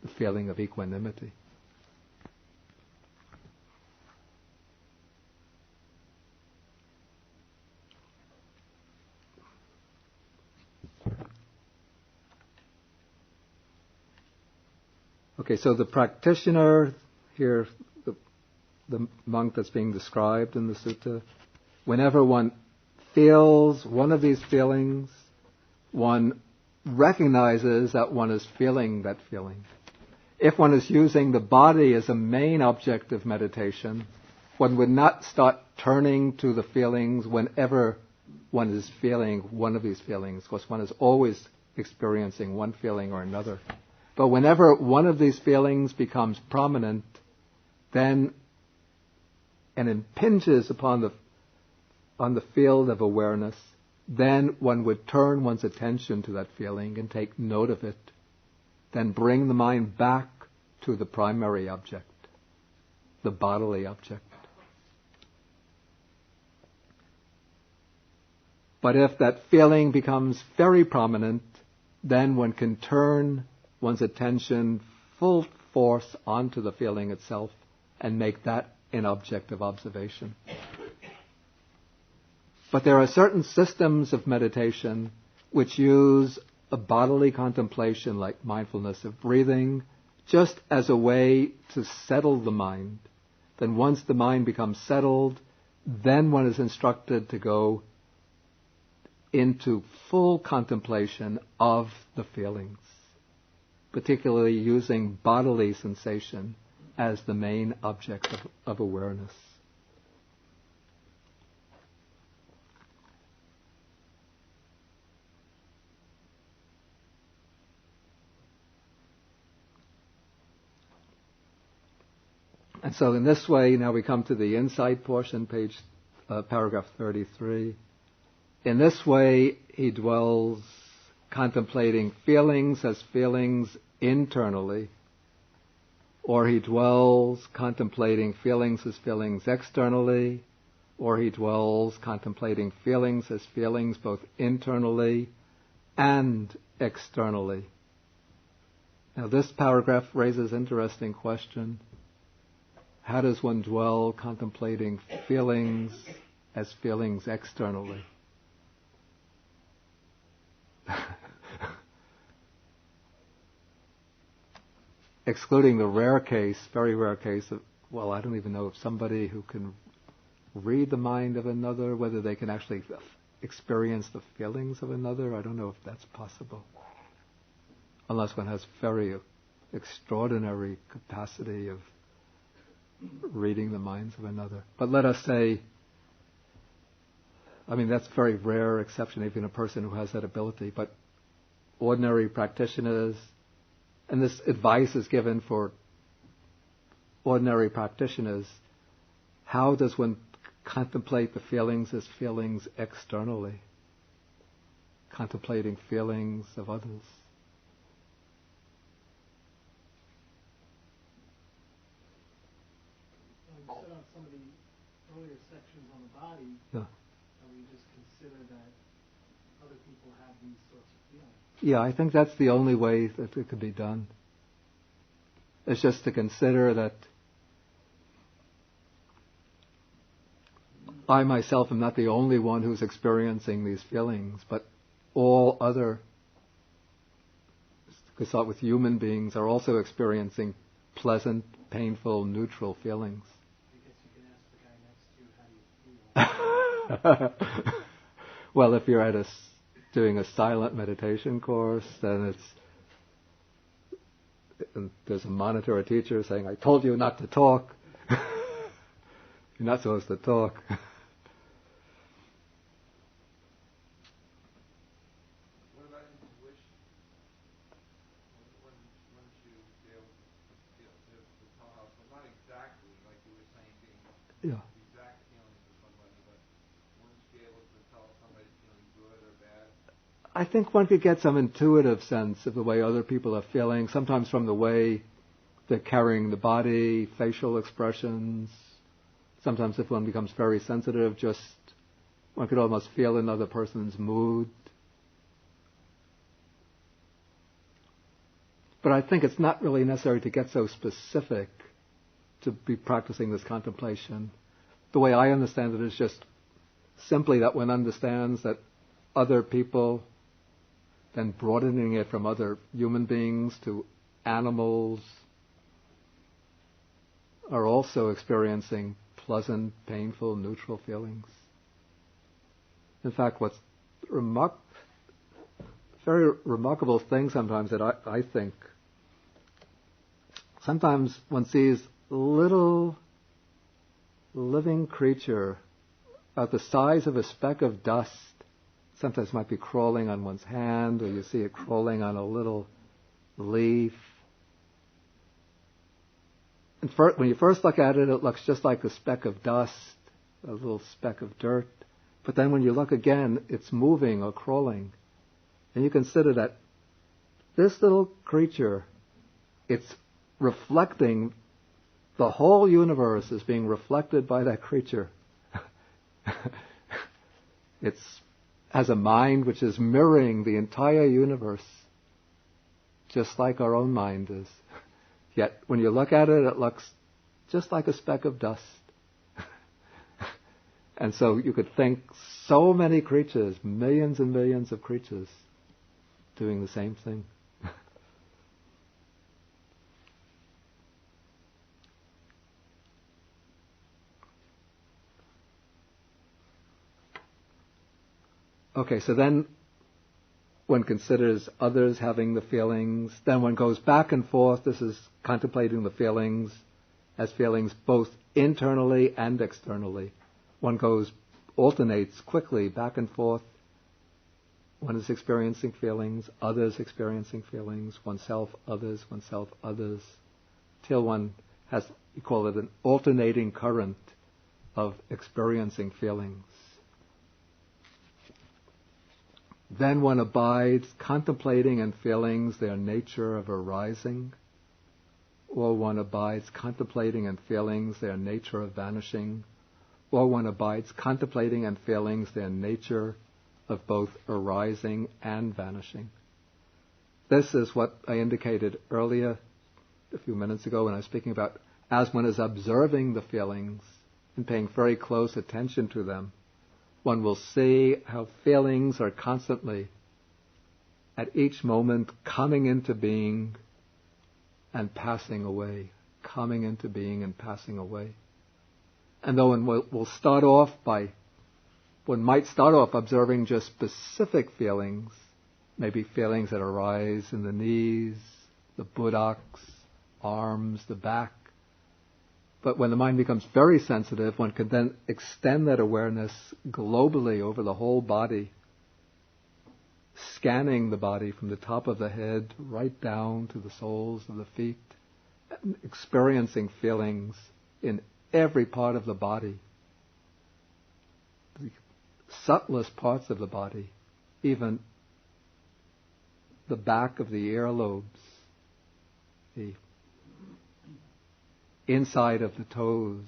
the feeling of equanimity. Okay, so the practitioner here, the monk that's being described in the sutta, whenever one feels one of these feelings, one recognizes that one is feeling that feeling. If one is using the body as a main object of meditation, one would not start turning to the feelings whenever one is feeling one of these feelings, because one is always experiencing one feeling or another. But whenever one of these feelings becomes prominent, then and impinges on the field of awareness, then one would turn one's attention to that feeling and take note of it, then bring the mind back to the primary object, the bodily object. But if that feeling becomes very prominent, then one can turn one's attention full force onto the feeling itself and make that an object of observation. But there are certain systems of meditation which use a bodily contemplation like mindfulness of breathing just as a way to settle the mind. Then once the mind becomes settled, then one is instructed to go into full contemplation of the feelings, particularly using bodily sensation as the main object of awareness. And so in this way, now we come to the insight portion, paragraph 33. In this way, he dwells contemplating feelings as feelings internally, or he dwells contemplating feelings as feelings externally, or he dwells contemplating feelings as feelings both internally and externally. Now this paragraph raises an interesting question. How does one dwell contemplating feelings as feelings externally? Excluding the rare case, very rare case of, well, I don't even know if somebody who can read the mind of another, whether they can actually experience the feelings of another. I don't know if that's possible. Unless one has very extraordinary capacity of reading the minds of another. But let us say, I mean, that's a very rare exception, even a person who has that ability, but ordinary practitioners, and this advice is given for ordinary practitioners, how does one contemplate the feelings as feelings externally? Contemplating feelings of others. We said on some of the earlier sections on the body, and we just consider that other people have these sorts of feelings. Yeah, I think that's the only way that it could be done. It's just to consider that I myself am not the only one who's experiencing these feelings, but all other, because thought with human beings, are also experiencing pleasant, painful, neutral feelings. I guess you can ask the guy next to you, how do you feel? Well, if you're at doing a silent meditation course, then there's a monitor, a teacher saying, I told you not to talk. You're not supposed to talk. What about intuition? Wouldn't you be able to tell how, so not exactly like you were saying, being exact feelings of somebody, but wouldn't you be able to tell if somebody's feeling good or bad? I think one could get some intuitive sense of the way other people are feeling, sometimes from the way they're carrying the body, facial expressions. Sometimes if one becomes very sensitive, just one could almost feel another person's mood. But I think it's not really necessary to get so specific to be practicing this contemplation. The way I understand it is just simply that one understands that other people, then broadening it from other human beings to animals, are also experiencing pleasant, painful, neutral feelings. In fact, what's very remarkable thing sometimes that I think, sometimes one sees a little living creature about the size of a speck of dust. Sometimes it might be crawling on one's hand, or you see it crawling on a little leaf. And when you first look at it, it looks just like a speck of dust, a little speck of dirt. But then when you look again, it's moving or crawling. And you consider that this little creature, its reflecting, the whole universe is being reflected by that creature. It has a mind which is mirroring the entire universe, just like our own mind is. Yet when you look at it, it looks just like a speck of dust. And so you could think so many creatures, millions and millions of creatures, doing the same thing. Okay, so then one considers others having the feelings. Then one goes back and forth. This is contemplating the feelings as feelings both internally and externally. One alternates quickly back and forth. One is experiencing feelings, others experiencing feelings, oneself, others, till one has, you call it an alternating current of experiencing feelings. Then one abides contemplating in feelings their nature of arising, or one abides contemplating in feelings their nature of vanishing, or one abides contemplating in feelings their nature of both arising and vanishing. This is what I indicated earlier, a few minutes ago, when I was speaking about as one is observing the feelings and paying very close attention to them, one will see how feelings are constantly, at each moment, coming into being and passing away, coming into being and passing away. And though one might start off observing just specific feelings, maybe feelings that arise in the knees, the buttocks, arms, the back. But when the mind becomes very sensitive, one can then extend that awareness globally over the whole body, scanning the body from the top of the head right down to the soles of the feet, and experiencing feelings in every part of the body, the subtlest parts of the body, even the back of the earlobes, the inside of the toes.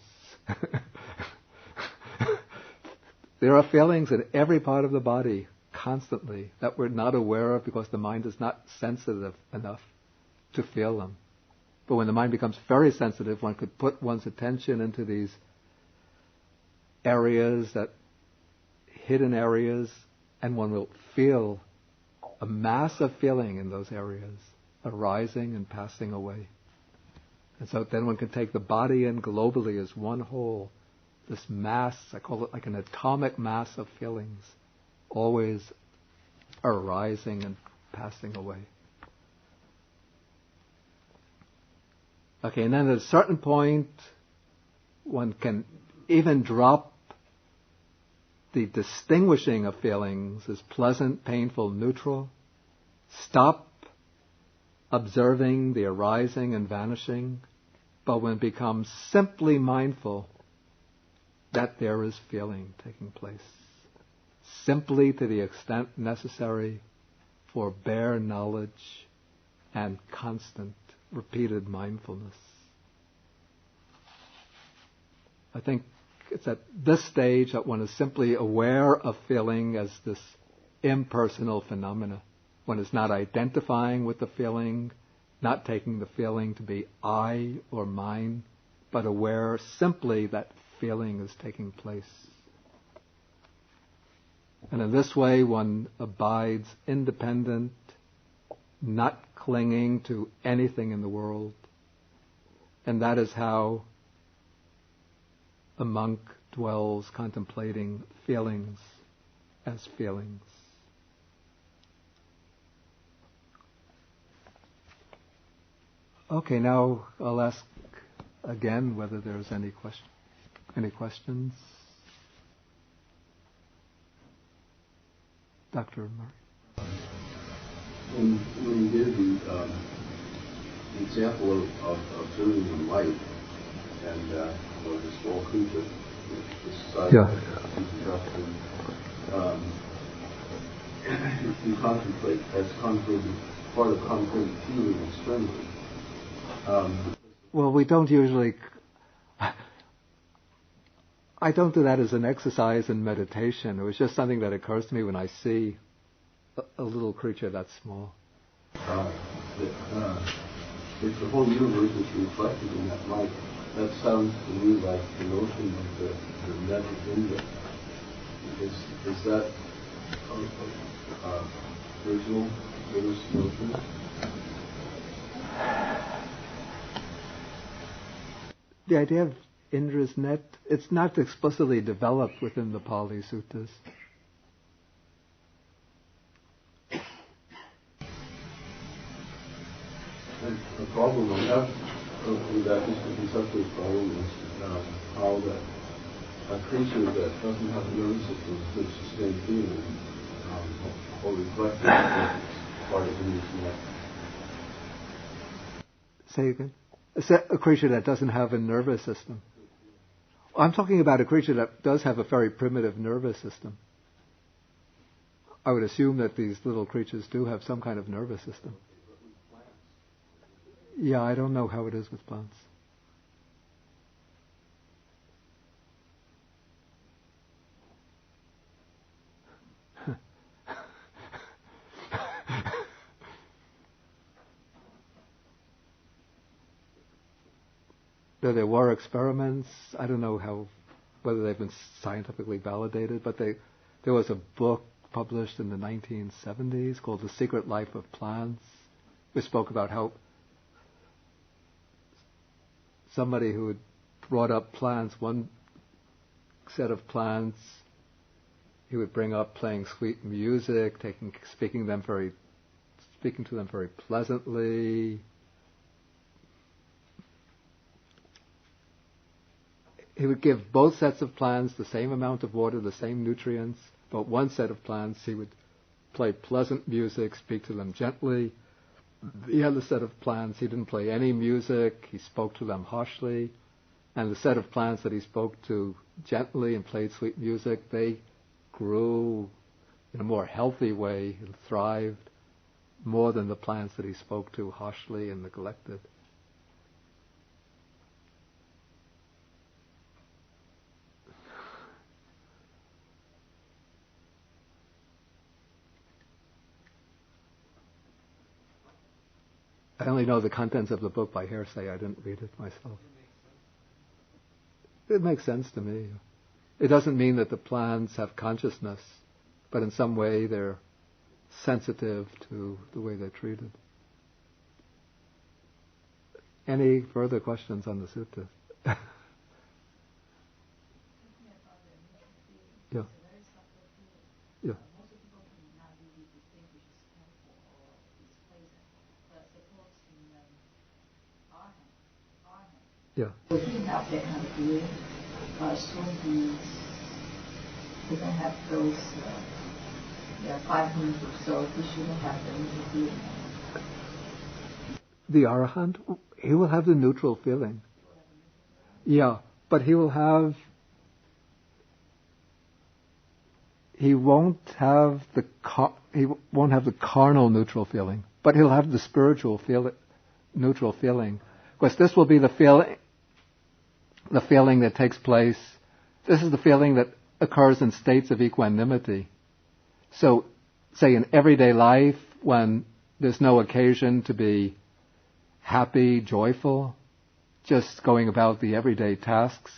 There are feelings in every part of the body constantly that we're not aware of because the mind is not sensitive enough to feel them. But when the mind becomes very sensitive, one could put one's attention into these areas, that hidden areas, and one will feel a mass of feeling in those areas arising and passing away. And so then one can take the body in globally as one whole, this mass, I call it like an atomic mass of feelings, always arising and passing away. Okay, and then at a certain point, one can even drop the distinguishing of feelings as pleasant, painful, neutral. Stop observing the arising and vanishing, but one becomes simply mindful that there is feeling taking place, simply to the extent necessary for bare knowledge and constant, repeated mindfulness. I think it's at this stage that one is simply aware of feeling as this impersonal phenomena. One is not identifying with the feeling, not taking the feeling to be I or mine, but aware simply that feeling is taking place. And in this way, one abides independent, not clinging to anything in the world. And that is how a monk dwells contemplating feelings as feelings. Okay, now I'll ask again whether there's any questions. Dr. Murray. When you gave the example of observing the light and the small creature, the size if you contemplate, as contemplating, part of contemplating feeling externally, Well, we don't usually... I don't do that as an exercise in meditation. It was just something that occurs to me when I see a little creature that small. If the whole universe is reflected in that light, that sounds to me like the notion of the never ending. Is that original Buddhist notion? The idea of Indra's net, it's not explicitly developed within the Pali Suttas. And the problem I have with that is the conceptual problem is how that a creature that doesn't have a nervous system could sustain feeling or reflect part of Indra's net. Say again? A creature that doesn't have a nervous system. I'm talking about a creature that does have a very primitive nervous system. I would assume that these little creatures do have some kind of nervous system. Yeah, I don't know how it is with plants. There were experiments. I don't know whether they've been scientifically validated, but there was a book published in the 1970s called The Secret Life of Plants, which spoke about how somebody who had brought up plants, one set of plants, he would bring up playing sweet music, speaking to them very pleasantly. He would give both sets of plants the same amount of water, the same nutrients, but one set of plants he would play pleasant music, speak to them gently. The other set of plants, he didn't play any music, he spoke to them harshly. And the set of plants that he spoke to gently and played sweet music, they grew in a more healthy way and thrived more than the plants that he spoke to harshly and neglected. I only know the contents of the book by hearsay. I didn't read it myself. It makes sense to me. It doesn't mean that the plants have consciousness, but in some way they're sensitive to the way they're treated. Any further questions on the sutta? Yeah. Yeah. Yeah. Would he have that kind of feeling? Assume he doesn't have those 5 minutes or so, he shouldn't have the neutral feeling. The Arahant, he will have the neutral feeling. Yeah, but he won't have the carnal neutral feeling, but he'll have the spiritual neutral feeling. Because this will be the feeling that takes place. This is the feeling that occurs in states of equanimity. So, say in everyday life, when there's no occasion to be happy, joyful, just going about the everyday tasks,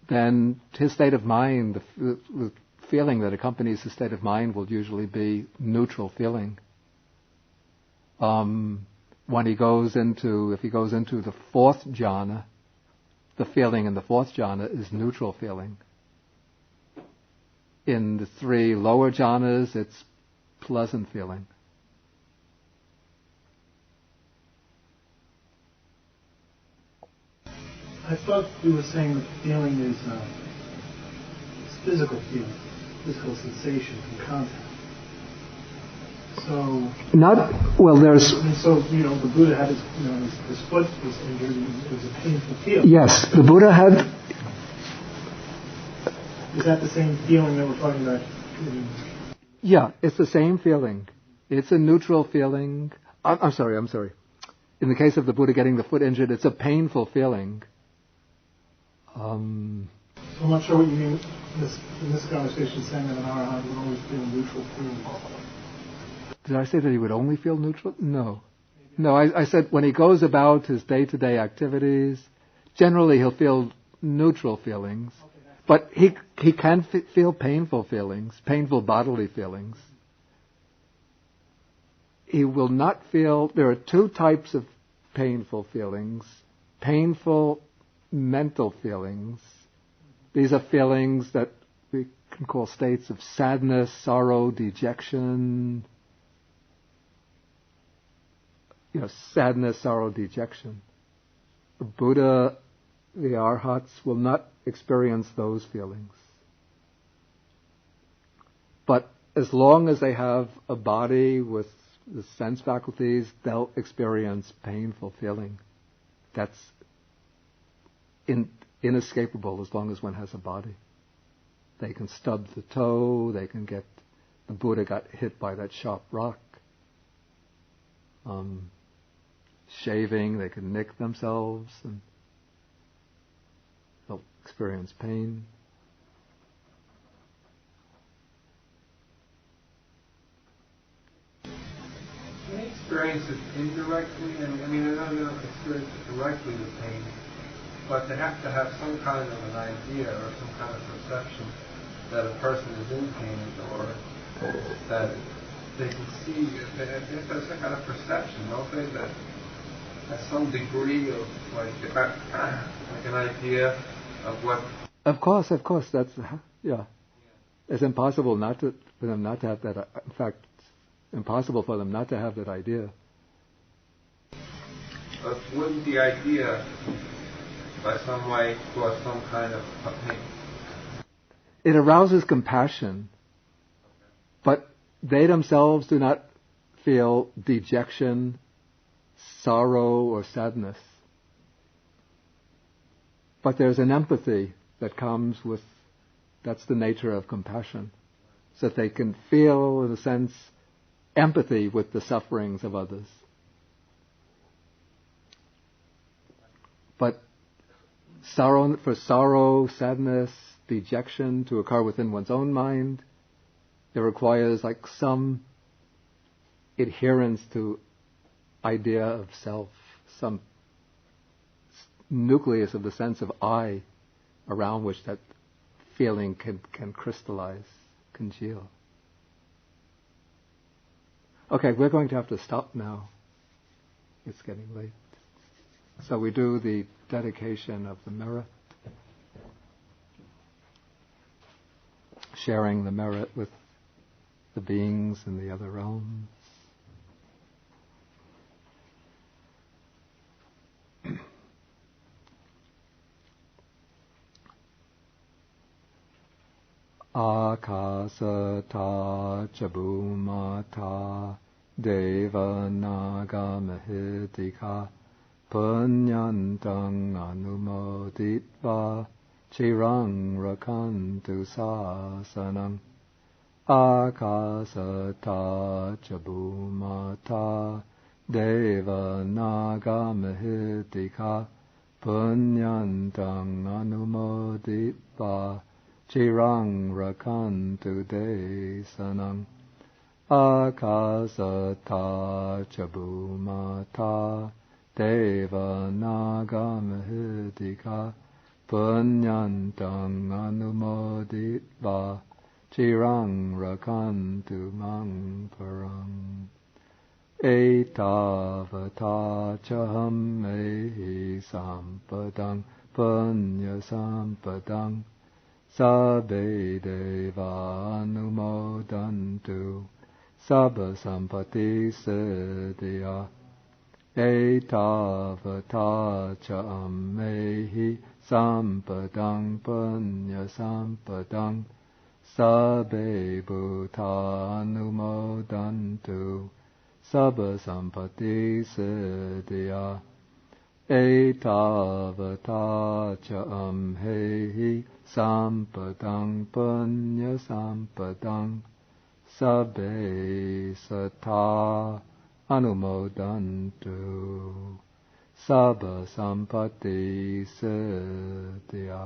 then his state of mind, the feeling that accompanies his state of mind will usually be neutral feeling. If he goes into the 4th jhana, the feeling in the 4th jhana is neutral feeling. In the 3 lower jhanas, it's pleasant feeling. I thought you were saying that feeling is it's physical feeling, physical sensation and contact. So there's. So the Buddha had his foot was injured. It was a painful feeling. Yes, the Buddha had. Is that the same feeling that we're talking about? Yeah, it's the same feeling. It's a neutral feeling. I'm sorry. in the case of the Buddha getting the foot injured, it's a painful feeling. I'm not sure what you mean in this conversation, saying that an arahant would always feel neutral feelings. Did I say that he would only feel neutral? No. No, I said when he goes about his day-to-day activities, generally he'll feel neutral feelings. But he can feel painful feelings, painful bodily feelings. He will not feel, there are two types of painful feelings. Painful mental feelings. These are feelings that we can call states of sadness, sorrow, dejection. Sadness, sorrow, dejection. The Buddha, the Arhats, will not experience those feelings. But as long as they have a body with the sense faculties, they'll experience painful feeling. That's inescapable as long as one has a body. They can stub the toe, the Buddha got hit by that sharp rock. Shaving, they can nick themselves and they'll experience pain. Can you experience it indirectly? I mean, I know they don't experience it directly with pain, but they have to have some kind of an idea or some kind of perception that a person is in pain, or that they can see. They have to have some kind of perception, don't they? That at some degree of like an idea of what. Of course, that's yeah. It's impossible for them not to have that. In fact, it's impossible for them not to have that idea. But wouldn't the idea, by some way, cause some kind of pain? It arouses compassion, but they themselves do not feel dejection, sorrow, or sadness. But there's an empathy that comes with, that's the nature of compassion, so that they can feel, in a sense, empathy with the sufferings of others. But for sorrow, sadness, dejection to occur within one's own mind, it requires like some adherence to idea of self, some nucleus of the sense of I around which that feeling can crystallize, congeal. Okay, we're going to have to stop now. It's getting late. So we do the dedication of the merit, sharing the merit with the beings in the other realms. Akasata chabumata deva naga mahitika punyantang anumoditva chirang rakantu sasanang. Akasata chabumata deva naga mahitika punyantang anumoditva chirang rakantu desanam. Akasata chabumata deva naga mahitika punyantang anumoditva chirang rakantu mang parang. Etavata chaham ehi sampadang punya sampadang sabbe deva anumodantu sabba sampati siddhya. Etavata cha ammehi sampadang punya sampadang sabbe bhuta anumodantu sabba sampati siddhya. Etavata cha amhehi sampadang punya sampadang sabbe sata anumodantu sabba sampatti siddhya.